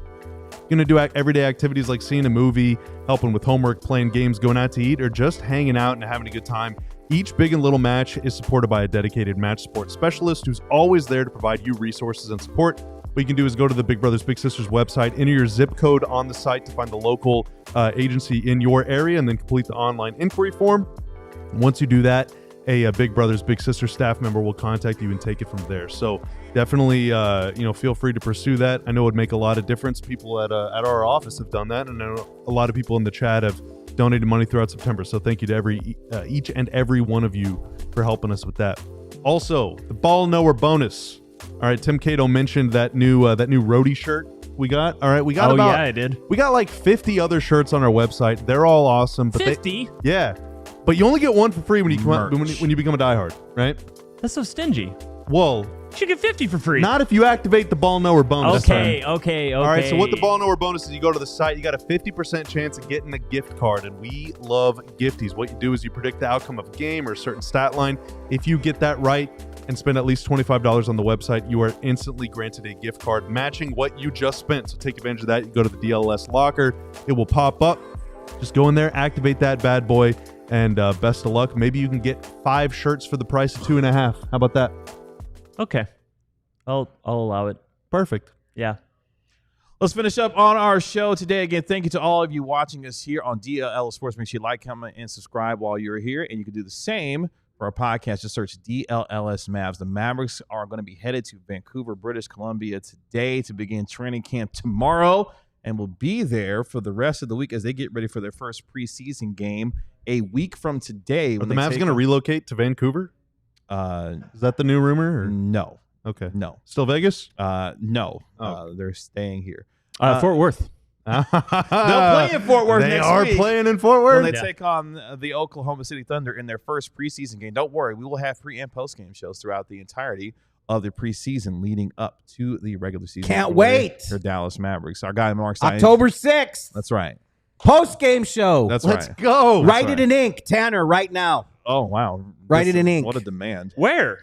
[SPEAKER 2] You're going to do everyday activities like seeing a movie, helping with homework, playing games, going out to eat, or just hanging out and having a good time. Each big and little match is supported by a dedicated match support specialist who's always there to provide you resources and support. What you can do is go to the Big Brothers Big Sisters website, enter your zip code on the site to find the local agency in your area, and then complete the online inquiry form. Once you do that, a Big Brothers Big Sisters staff member will contact you and take it from there. So definitely, feel free to pursue that. I know it would make a lot of difference. People at our office have done that, and I know a lot of people in the chat have donated money throughout September. So thank you to each and every one of you for helping us with that. Also, the ball knower bonus. All right, Tim Cato mentioned that new roadie shirt we got. All right, we got
[SPEAKER 3] yeah, I did.
[SPEAKER 2] We got like 50 other shirts on our website. They're all awesome. But
[SPEAKER 3] 50?
[SPEAKER 2] Yeah. But you only get one for free when you when you become a diehard, right?
[SPEAKER 3] That's so stingy.
[SPEAKER 2] Whoa.
[SPEAKER 3] You should get 50 for free.
[SPEAKER 2] Not if you activate the ball knower bonus.
[SPEAKER 3] Okay.
[SPEAKER 2] All right, so what the ball knower bonus is, you go to the site, you got a 50% chance of getting a gift card, and we love gifties. What you do is you predict the outcome of a game or a certain stat line. If you get that right and spend at least $25 on the website, you are instantly granted a gift card matching what you just spent. So take advantage of that. You go to the DLLS locker. It will pop up. Just go in there, activate that bad boy, and best of luck. Maybe you can get 5 shirts for the price of 2.5. How about that?
[SPEAKER 3] Okay. I'll allow it.
[SPEAKER 2] Perfect.
[SPEAKER 3] Yeah.
[SPEAKER 1] Let's finish up on our show today. Again, thank you to all of you watching us here on DLL Sports. Make sure you like, comment, and subscribe while you're here. And you can do the same for our podcast. Just search DLLS Mavs. The Mavericks are going to be headed to Vancouver, British Columbia today to begin training camp tomorrow, and will be there for the rest of the week as they get ready for their first preseason game a week from today.
[SPEAKER 2] Are the Mavs going to relocate to Vancouver? Is that the new rumor? Or?
[SPEAKER 1] No.
[SPEAKER 2] Okay.
[SPEAKER 1] No.
[SPEAKER 2] Still Vegas?
[SPEAKER 1] No.
[SPEAKER 2] Oh.
[SPEAKER 1] They're staying here.
[SPEAKER 3] Fort Worth.
[SPEAKER 1] They'll play in Fort Worth
[SPEAKER 2] They
[SPEAKER 1] next
[SPEAKER 2] are
[SPEAKER 1] week
[SPEAKER 2] playing in Fort Worth.
[SPEAKER 1] when they take on the Oklahoma City Thunder in their first preseason game. Don't worry. We will have pre- and post-game shows throughout the entirety of the preseason leading up to the regular season.
[SPEAKER 4] Can't wait.
[SPEAKER 1] For Dallas Mavericks. Our guy, Marc Stein.
[SPEAKER 4] October 6th.
[SPEAKER 1] That's right.
[SPEAKER 4] Post-game show.
[SPEAKER 1] That's
[SPEAKER 2] Let's
[SPEAKER 1] right.
[SPEAKER 2] go.
[SPEAKER 4] Write it in ink. Tanner, right now.
[SPEAKER 1] Oh, wow.
[SPEAKER 4] Write it in ink.
[SPEAKER 1] What a demand.
[SPEAKER 3] Where?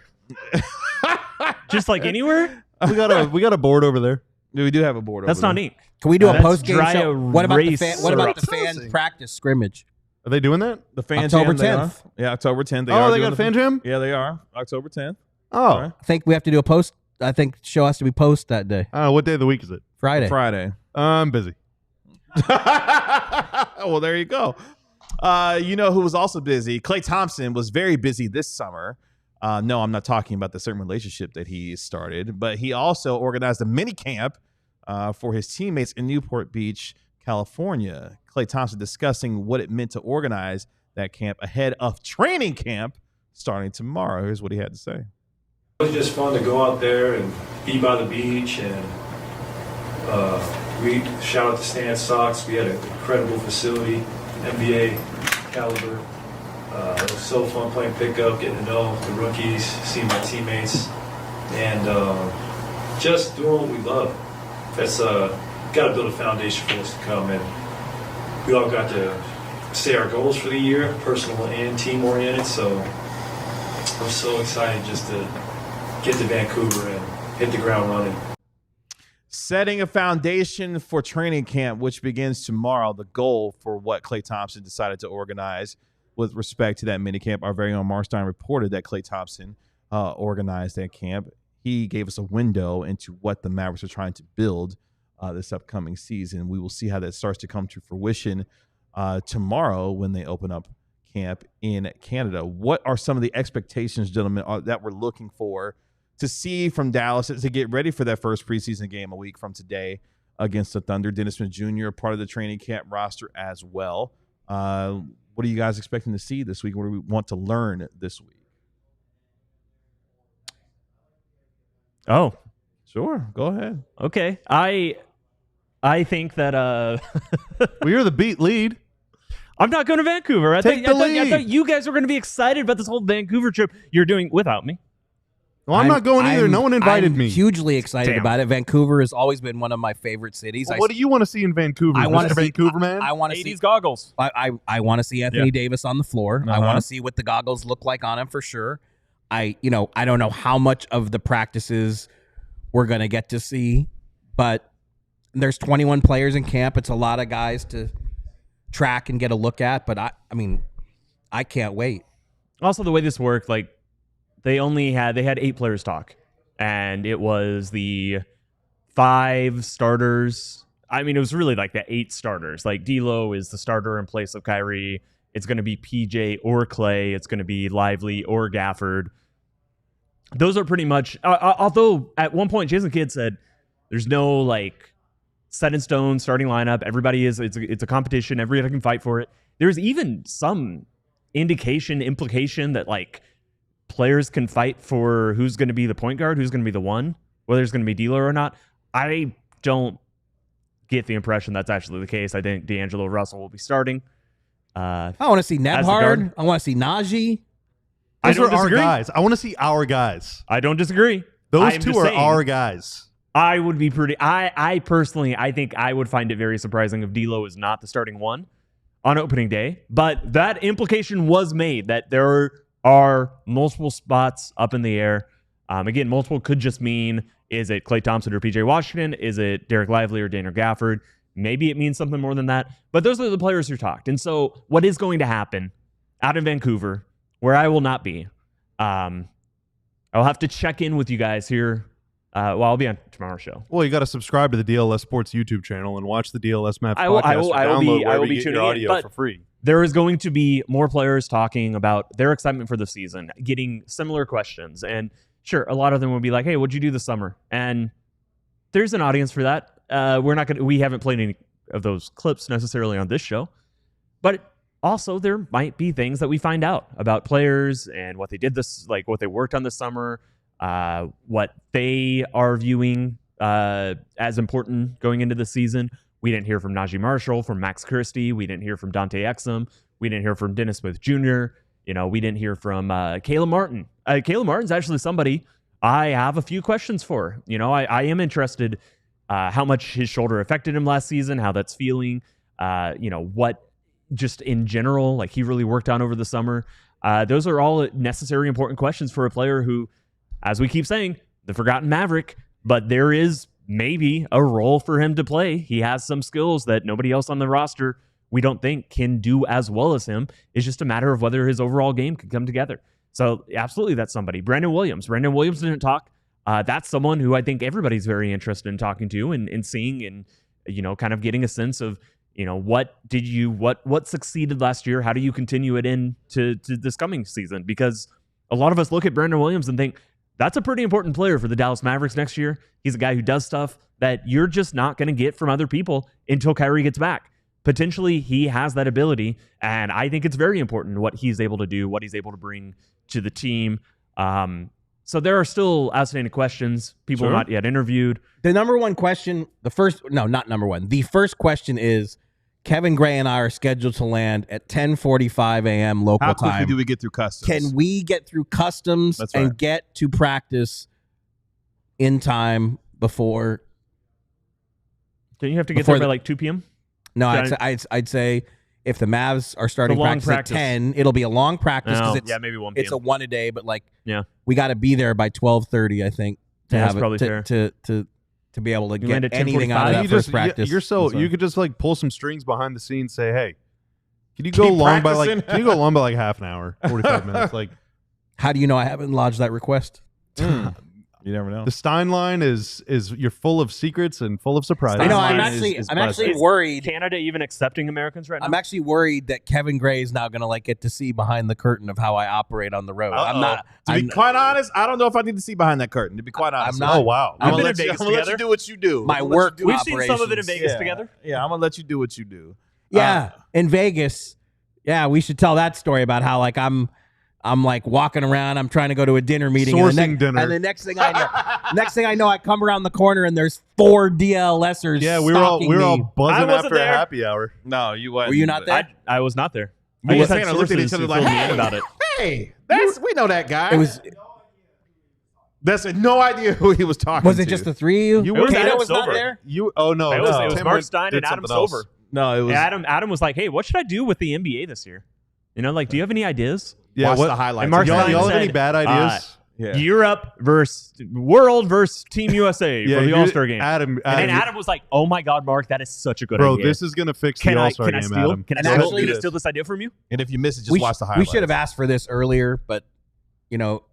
[SPEAKER 3] Just like anywhere?
[SPEAKER 2] We got a board over there.
[SPEAKER 1] We do have a board
[SPEAKER 3] That's
[SPEAKER 1] over
[SPEAKER 3] not
[SPEAKER 1] there.
[SPEAKER 3] ink.
[SPEAKER 4] Can we do a
[SPEAKER 3] That's
[SPEAKER 4] post-game
[SPEAKER 3] dry
[SPEAKER 4] show? What about the
[SPEAKER 3] erase
[SPEAKER 4] fan? What about the
[SPEAKER 2] syrup.
[SPEAKER 4] fan practice scrimmage?
[SPEAKER 2] Are they doing that?
[SPEAKER 1] The fan
[SPEAKER 4] October
[SPEAKER 1] jam, they
[SPEAKER 4] 10th.
[SPEAKER 1] are. Yeah, October 10th. They
[SPEAKER 2] Oh,
[SPEAKER 1] are
[SPEAKER 2] they
[SPEAKER 1] doing
[SPEAKER 2] got a fan jam?
[SPEAKER 1] Yeah, they are. October 10th.
[SPEAKER 2] Oh.
[SPEAKER 1] All right.
[SPEAKER 4] I think we have to do a post. I think show has to be post that day.
[SPEAKER 2] What day of the week is it?
[SPEAKER 4] Friday.
[SPEAKER 1] Friday.
[SPEAKER 2] I'm busy.
[SPEAKER 1] Well, there you go. You know who was also busy? Klay Thompson was very busy this summer. No, I'm not talking about the certain relationship that he started, but he also organized a mini camp for his teammates in Newport Beach California. Klay Thompson discussing what it meant to organize that camp ahead of training camp starting tomorrow. Here's what he had to say.
[SPEAKER 9] It was just fun to go out there and be by the beach, and we shout out to Stan Sox. We had an incredible facility, NBA caliber. It was so fun playing pickup, getting to know the rookies, seeing my teammates, and just doing what we love. That's got to build a foundation for us to come, and we all got to say our goals for the year, personal and team oriented. So I'm so excited just to get to Vancouver and hit the ground running.
[SPEAKER 1] Setting a foundation for training camp, which begins tomorrow, the goal for what Klay Thompson decided to organize with respect to that minicamp. Our very own Marc Stein reported that Klay Thompson organized that camp. He gave us a window into what the Mavericks are trying to build this upcoming season. We will see how that starts to come to fruition tomorrow when they open up camp in Canada. What are some of the expectations, gentlemen, that we're looking for to see from Dallas to get ready for that first preseason game a week from today against the Thunder? Dennis Smith Jr., part of the training camp roster as well. What are you guys expecting to see this week? What do we want to learn this week?
[SPEAKER 3] Oh,
[SPEAKER 1] sure. Go ahead.
[SPEAKER 3] Okay. I think that
[SPEAKER 2] Well, you're the beat lead.
[SPEAKER 3] I'm not going to Vancouver. I
[SPEAKER 2] Take the
[SPEAKER 3] thought
[SPEAKER 2] lead.
[SPEAKER 3] you guys were going to be excited about this whole Vancouver trip you're doing without me.
[SPEAKER 2] Well, I'm not going either. No one invited
[SPEAKER 4] I'm
[SPEAKER 2] me.
[SPEAKER 4] hugely excited
[SPEAKER 3] Damn.
[SPEAKER 4] about it. Vancouver has always been one of my favorite cities.
[SPEAKER 2] Well, what do you want to see in Vancouver?
[SPEAKER 4] I want
[SPEAKER 2] Mr.
[SPEAKER 4] to see
[SPEAKER 2] Vancouver man.
[SPEAKER 4] I want to see
[SPEAKER 3] 80s goggles.
[SPEAKER 4] I want to see Anthony Davis on the floor. I
[SPEAKER 1] Uh-huh.
[SPEAKER 4] want to see what the goggles look like on him for sure. I don't know how much of the practices we're going to get to see, but there's 21 players in camp. It's a lot of guys to track and get a look at, but I mean, I can't wait.
[SPEAKER 3] Also, the way this worked, like they had 8 players talk, and it was the 5 starters. I mean, it was really like the 8 starters. Like D'Lo is the starter in place of Kyrie. It's going to be PJ or Klay. It's going to be Lively or Gafford. Those are pretty much. Although at one point Jason Kidd said there's no like set in stone starting lineup. Everybody is. It's a competition. Everybody can fight for it. There's even some implication that like players can fight for who's going to be the point guard, who's going to be the one, whether it's going to be D'Lo or not. I don't get the impression that's actually the case. I think D'Angelo Russell will be starting.
[SPEAKER 4] I want to see
[SPEAKER 3] As the guard?
[SPEAKER 4] Nebhard. I want to see Najee.
[SPEAKER 3] I
[SPEAKER 2] Those
[SPEAKER 3] don't
[SPEAKER 2] are our
[SPEAKER 3] disagree.
[SPEAKER 2] guys. I want to see our guys.
[SPEAKER 3] I don't disagree.
[SPEAKER 2] Those
[SPEAKER 3] I'm
[SPEAKER 2] two
[SPEAKER 3] just
[SPEAKER 2] are
[SPEAKER 3] saying,
[SPEAKER 2] our guys.
[SPEAKER 3] I would be pretty. I personally, I think I would find it very surprising if D'Lo is not the starting one on opening day. But that implication was made that there are multiple spots up in the air. Again, multiple could just mean, is it Klay Thompson or PJ Washington? Is it Derek Lively or Daniel Gafford? Maybe it means something more than that. But those are the players who talked. And so what is going to happen out in Vancouver, where I will not be, I'll have to check in with you guys here. I'll be on tomorrow's show.
[SPEAKER 2] Well, you got to subscribe to the DLS Sports YouTube channel and watch the DLS Mavs
[SPEAKER 3] I will-
[SPEAKER 2] podcast.
[SPEAKER 3] I will-
[SPEAKER 2] or
[SPEAKER 3] I will
[SPEAKER 2] download
[SPEAKER 3] be- I
[SPEAKER 2] wherever
[SPEAKER 3] will be
[SPEAKER 2] you get your
[SPEAKER 3] tuning in,
[SPEAKER 2] audio
[SPEAKER 3] but-
[SPEAKER 2] for free.
[SPEAKER 3] There is going to be more players talking about their excitement for the season, getting similar questions. And sure, a lot of them will be like, hey, what'd you do this summer? And there's an audience for that. We haven't played any of those clips necessarily on this show. But also there might be things that we find out about players and what they did what they worked on this summer, what they are viewing as important going into the season. We didn't hear from Najee Marshall, from Max Christie. We didn't hear from Dante Exum. We didn't hear from Dennis Smith Jr. We didn't hear from Caleb Martin. Caleb Martin's actually somebody I have a few questions for. I am interested how much his shoulder affected him last season, how that's feeling, what just in general, like he really worked on over the summer. Those are all necessary, important questions for a player who, as we keep saying, the forgotten Maverick, but there is maybe a role for him to play. He has some skills that nobody else on the roster, we don't think, can do as well as him. It's just a matter of whether his overall game can come together. So absolutely, that's somebody. Brandon Williams didn't talk. That's someone who I think everybody's very interested in talking to and seeing and, kind of getting a sense of, what succeeded last year? How do you continue it into this coming season? Because a lot of us look at Brandon Williams and think That's a pretty important player for the Dallas Mavericks next year. He's a guy who does stuff that you're just not going to get from other people until Kyrie gets back. Potentially, he has that ability, and I think it's very important what he's able to do, what he's able to bring to the team. So there are still outstanding questions. People not yet interviewed.
[SPEAKER 4] The number one question, the first question is, Kevin Gray and I are scheduled to land at 10:45 a.m. local
[SPEAKER 1] How
[SPEAKER 4] time.
[SPEAKER 1] quickly do we get through customs?
[SPEAKER 4] Can we get through customs and get to practice in time before?
[SPEAKER 3] Don't you have to get there by like 2 p.m.?
[SPEAKER 4] No, I'd say if the Mavs are starting practice at 10, it'll be a long practice because it's
[SPEAKER 3] maybe 1 p.m.
[SPEAKER 4] It's a one a day, but like
[SPEAKER 3] we
[SPEAKER 4] got to be there by 12:30, I think, to have
[SPEAKER 3] probably fair.
[SPEAKER 4] To be able to
[SPEAKER 3] You land
[SPEAKER 4] get
[SPEAKER 3] at
[SPEAKER 4] anything out of that first practice.
[SPEAKER 2] You could just like pull some strings behind the scenes, say, hey, can you go long by like half an hour, 45 minutes? Like,
[SPEAKER 4] how do you know I haven't lodged that request?
[SPEAKER 1] You never know.
[SPEAKER 2] The Stein line is you're full of secrets and full of surprises.
[SPEAKER 4] I know. I'm actually worried.
[SPEAKER 3] Canada even accepting Americans right now?
[SPEAKER 4] I'm actually worried that Kevin Gray is now going to like get to see behind the curtain of how I operate on the road. I'm not.
[SPEAKER 1] To be quite honest, I don't know if I need to see behind that curtain. To be quite honest,
[SPEAKER 4] I'm not.
[SPEAKER 2] Oh wow.
[SPEAKER 1] I'm gonna let you do what you do.
[SPEAKER 4] My work.
[SPEAKER 3] We've seen some of it in Vegas together.
[SPEAKER 1] Yeah, I'm gonna let you do what you do.
[SPEAKER 4] Yeah, in Vegas. Yeah, we should tell that story about how like I'm like walking around. I'm trying to go to a dinner meeting.
[SPEAKER 2] Sourcing dinner.
[SPEAKER 4] And the next thing I know, I come around the corner and there's 4 DLSers.
[SPEAKER 2] Yeah, we were all buzzing after a happy hour.
[SPEAKER 1] No, you weren't.
[SPEAKER 4] Were you not there?
[SPEAKER 3] I was not there.
[SPEAKER 1] We
[SPEAKER 3] I
[SPEAKER 1] just
[SPEAKER 3] had
[SPEAKER 1] kind of looked at each
[SPEAKER 3] sources
[SPEAKER 1] other
[SPEAKER 3] who
[SPEAKER 1] like,
[SPEAKER 3] filled me in about it.
[SPEAKER 1] Hey, we know that guy.
[SPEAKER 4] It was.
[SPEAKER 1] That's no idea who he was talking to.
[SPEAKER 4] Was it just the 3 of you? Kato was not there.
[SPEAKER 2] Oh no,
[SPEAKER 3] It was
[SPEAKER 2] Tim
[SPEAKER 3] Marc Stein
[SPEAKER 2] did
[SPEAKER 3] and Adam
[SPEAKER 2] something else.
[SPEAKER 3] Silver.
[SPEAKER 1] No, it was
[SPEAKER 3] Adam was like, hey, what should I do with the NBA this year? You know, like, do you have any ideas?
[SPEAKER 2] Yeah,
[SPEAKER 1] watch
[SPEAKER 2] what
[SPEAKER 1] the highlights.
[SPEAKER 3] And Marc
[SPEAKER 2] y'all
[SPEAKER 3] Stein
[SPEAKER 2] have
[SPEAKER 3] said,
[SPEAKER 2] any bad ideas?
[SPEAKER 1] Yeah.
[SPEAKER 3] Europe versus World versus Team USA for the All-Star game.
[SPEAKER 2] Adam,
[SPEAKER 3] And then Adam was like, oh my God, Mark, that is such a good
[SPEAKER 2] bro,
[SPEAKER 3] idea.
[SPEAKER 2] this is gonna fix the All-Star game, Adam.
[SPEAKER 3] Can
[SPEAKER 4] And
[SPEAKER 3] I
[SPEAKER 4] actually-
[SPEAKER 3] steal this idea from you?
[SPEAKER 1] And if you miss it, just watch the
[SPEAKER 4] We
[SPEAKER 1] highlights.
[SPEAKER 4] should have asked for this earlier, but you know,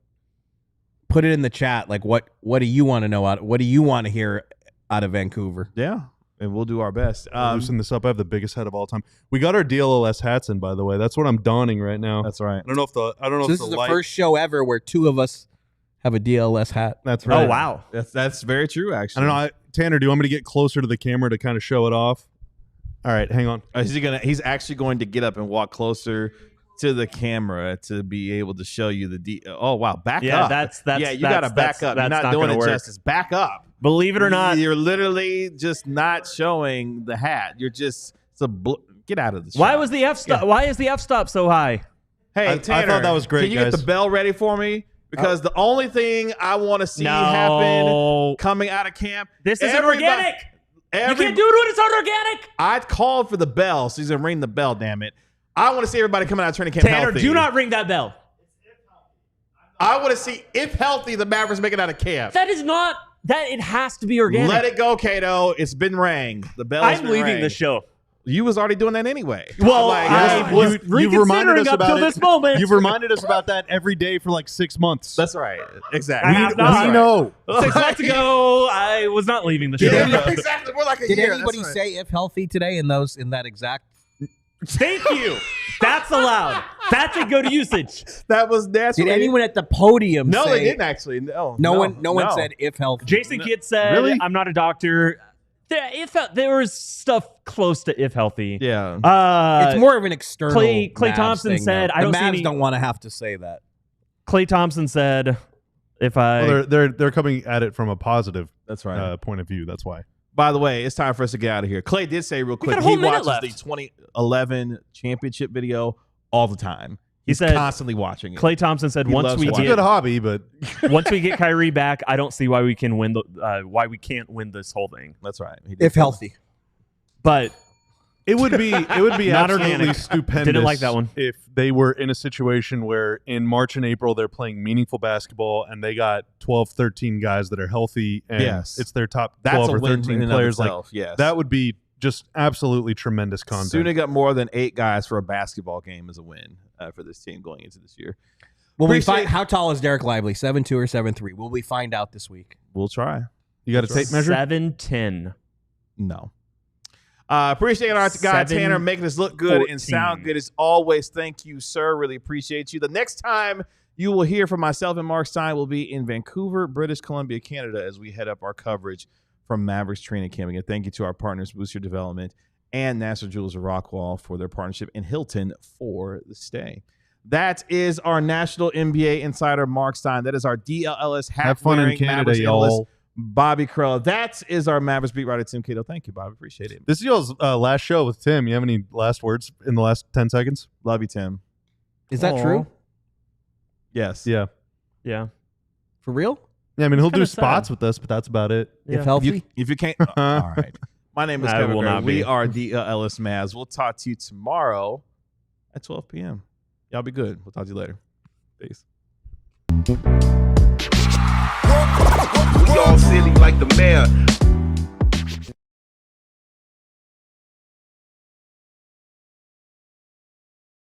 [SPEAKER 4] put it in the chat. Like, what do you want to know out? What do you want to hear out of Vancouver?
[SPEAKER 1] Yeah, and we'll do our best.
[SPEAKER 2] Loosen this up. I have the biggest head of all time. We got our DLLS hats in, by the way. That's what I'm donning right now.
[SPEAKER 1] That's right.
[SPEAKER 2] I don't know if
[SPEAKER 4] So
[SPEAKER 2] if
[SPEAKER 4] this
[SPEAKER 2] the
[SPEAKER 4] is the
[SPEAKER 2] light.
[SPEAKER 4] first show ever where 2 of us have a DLS hat.
[SPEAKER 2] That's right.
[SPEAKER 3] Oh, wow.
[SPEAKER 1] That's very true.
[SPEAKER 2] I
[SPEAKER 1] Actually,
[SPEAKER 2] don't know. Tanner, do you want me to get closer to the camera to kind of show it off? All right, hang on.
[SPEAKER 1] He's actually going to get up and walk closer to the camera to be able to show you the Oh wow, back up.
[SPEAKER 3] That's
[SPEAKER 1] yeah. You got to back up. You're not doing it justice. Back up.
[SPEAKER 3] Believe it or not,
[SPEAKER 1] You're literally just not showing the hat. You're just get out of the shot.
[SPEAKER 3] why was the F stop? Why is the F stop so high?
[SPEAKER 1] Hey,
[SPEAKER 2] I
[SPEAKER 1] Tanner,
[SPEAKER 2] thought that was great,
[SPEAKER 1] Can you
[SPEAKER 2] guys.
[SPEAKER 1] get the bell ready for me? Because the only thing I want to see happen coming out of camp.
[SPEAKER 3] This isn't organic. You can't do it when it's not organic.
[SPEAKER 1] I called for the bell, so he's gonna ring the bell. Damn it! I want to see everybody coming out of training camp
[SPEAKER 3] Tanner,
[SPEAKER 1] healthy.
[SPEAKER 3] do not ring that bell.
[SPEAKER 1] I want to see if healthy the Mavericks make it out of camp.
[SPEAKER 3] That is not. That it has to be organic.
[SPEAKER 1] Let it go, Cato. It's been rang. The bell.
[SPEAKER 3] I'm leaving the show.
[SPEAKER 1] You was already doing that anyway.
[SPEAKER 3] Well,
[SPEAKER 1] Like,
[SPEAKER 3] I was
[SPEAKER 2] you've reminded
[SPEAKER 3] reconsidering
[SPEAKER 2] us
[SPEAKER 3] up
[SPEAKER 2] about
[SPEAKER 3] till
[SPEAKER 2] it.
[SPEAKER 3] this moment.
[SPEAKER 2] You've reminded us about that every day for like 6 months.
[SPEAKER 1] that's right. Exactly.
[SPEAKER 3] I have not.
[SPEAKER 2] We know.
[SPEAKER 3] 6 months ago, I was not leaving the show.
[SPEAKER 1] exactly. We're like a
[SPEAKER 4] Did
[SPEAKER 1] year.
[SPEAKER 4] anybody
[SPEAKER 1] That's right.
[SPEAKER 4] say if healthy today in that exact?
[SPEAKER 3] Thank you. That's allowed. That's a good usage.
[SPEAKER 1] that was naturally?
[SPEAKER 4] Did anyone at the podium?
[SPEAKER 1] No,
[SPEAKER 4] say,
[SPEAKER 1] they didn't actually. No
[SPEAKER 4] one said if healthy.
[SPEAKER 3] Jason Kidd said,
[SPEAKER 2] Really?
[SPEAKER 3] I'm not a doctor. There was stuff close to if healthy.
[SPEAKER 1] Yeah.
[SPEAKER 4] It's more of an external.
[SPEAKER 3] Clay
[SPEAKER 4] Mavs
[SPEAKER 3] Thompson
[SPEAKER 4] thing,
[SPEAKER 3] said,
[SPEAKER 4] though.
[SPEAKER 3] I don't
[SPEAKER 4] the
[SPEAKER 3] see
[SPEAKER 4] Mavs
[SPEAKER 3] any-
[SPEAKER 4] don't want to have to say that.
[SPEAKER 3] Clay Thompson said, if I
[SPEAKER 2] Well, they're coming at it from a positive
[SPEAKER 1] That's right.
[SPEAKER 2] point of view. That's why.
[SPEAKER 1] By the way, it's time for us to get out of here. Clay did say real quick
[SPEAKER 3] got a whole
[SPEAKER 1] he
[SPEAKER 3] minute
[SPEAKER 1] watches
[SPEAKER 3] left.
[SPEAKER 1] the 2011 championship video all the time.
[SPEAKER 3] He
[SPEAKER 1] He's
[SPEAKER 3] said-
[SPEAKER 1] constantly watching it.
[SPEAKER 3] Clay Thompson said,
[SPEAKER 1] He
[SPEAKER 3] once
[SPEAKER 1] loves
[SPEAKER 3] we
[SPEAKER 2] It's a
[SPEAKER 3] get
[SPEAKER 2] good hobby, but
[SPEAKER 3] once we get Kyrie back, I don't see why we can win why we can't win this whole thing.
[SPEAKER 1] That's right. He did
[SPEAKER 4] If
[SPEAKER 1] say
[SPEAKER 4] healthy.
[SPEAKER 3] But
[SPEAKER 2] it would be
[SPEAKER 3] Not
[SPEAKER 2] absolutely
[SPEAKER 3] organic.
[SPEAKER 2] stupendous.
[SPEAKER 3] Didn't like that one.
[SPEAKER 2] If they were in a situation where in March and April they're playing meaningful basketball and they got 12, 13 guys that are healthy and
[SPEAKER 1] Yes.
[SPEAKER 2] it's their top
[SPEAKER 1] That's
[SPEAKER 2] 12
[SPEAKER 1] a
[SPEAKER 2] or
[SPEAKER 1] win
[SPEAKER 2] 13
[SPEAKER 1] in and of
[SPEAKER 2] players, like
[SPEAKER 1] itself, yes.
[SPEAKER 2] that would be just absolutely tremendous content.
[SPEAKER 1] Soon they got more than 8 guys for a basketball game as a win for this team going into this year.
[SPEAKER 4] Will we
[SPEAKER 1] Appreciate-
[SPEAKER 4] find how tall is Derek Lively? 7'2" or 7'3"? Will we find out this week?
[SPEAKER 1] We'll try.
[SPEAKER 2] You got a tape measure?
[SPEAKER 3] 7'10".
[SPEAKER 1] No. Appreciate our guy Tanner making us look good
[SPEAKER 3] 7-14.
[SPEAKER 1] and sound good as always. Thank you, sir. Really appreciate you. The next time you will hear from myself and Marc Stein will be in Vancouver, British Columbia, Canada, as we head up our coverage from Mavericks training camp. Again, thank you to our partners, Boost Your Development and Nassar Jewelers of Rockwall for their partnership, and Hilton for the stay. That is our National NBA insider, Marc Stein. That is our DLLS hat
[SPEAKER 2] Have fun in Canada,
[SPEAKER 1] Mavericks analyst,
[SPEAKER 2] y'all.
[SPEAKER 1] Bobby Krell. That is our Mavericks beat writer, Tim Cato. Thank you, Bobby. Appreciate it.
[SPEAKER 2] This is y'all's last show with Tim. You have any last words in the last 10 seconds?
[SPEAKER 1] Love you, Tim.
[SPEAKER 4] Is that true?
[SPEAKER 1] Yes.
[SPEAKER 2] Yeah.
[SPEAKER 3] Yeah.
[SPEAKER 4] For real?
[SPEAKER 2] Yeah, I mean, he'll do
[SPEAKER 3] kinda
[SPEAKER 2] spots
[SPEAKER 3] sad.
[SPEAKER 2] with us, but that's about it.
[SPEAKER 3] Yeah.
[SPEAKER 4] If healthy?
[SPEAKER 1] If you can't. All right. My name is
[SPEAKER 3] I
[SPEAKER 1] Kevin
[SPEAKER 3] will
[SPEAKER 1] Gray.
[SPEAKER 3] not
[SPEAKER 1] We
[SPEAKER 3] be.
[SPEAKER 1] are DLLS Mavs. We'll talk to you tomorrow at 12 p.m. Y'all be good. We'll talk to you later. Peace.
[SPEAKER 10] We all silly like the mayor.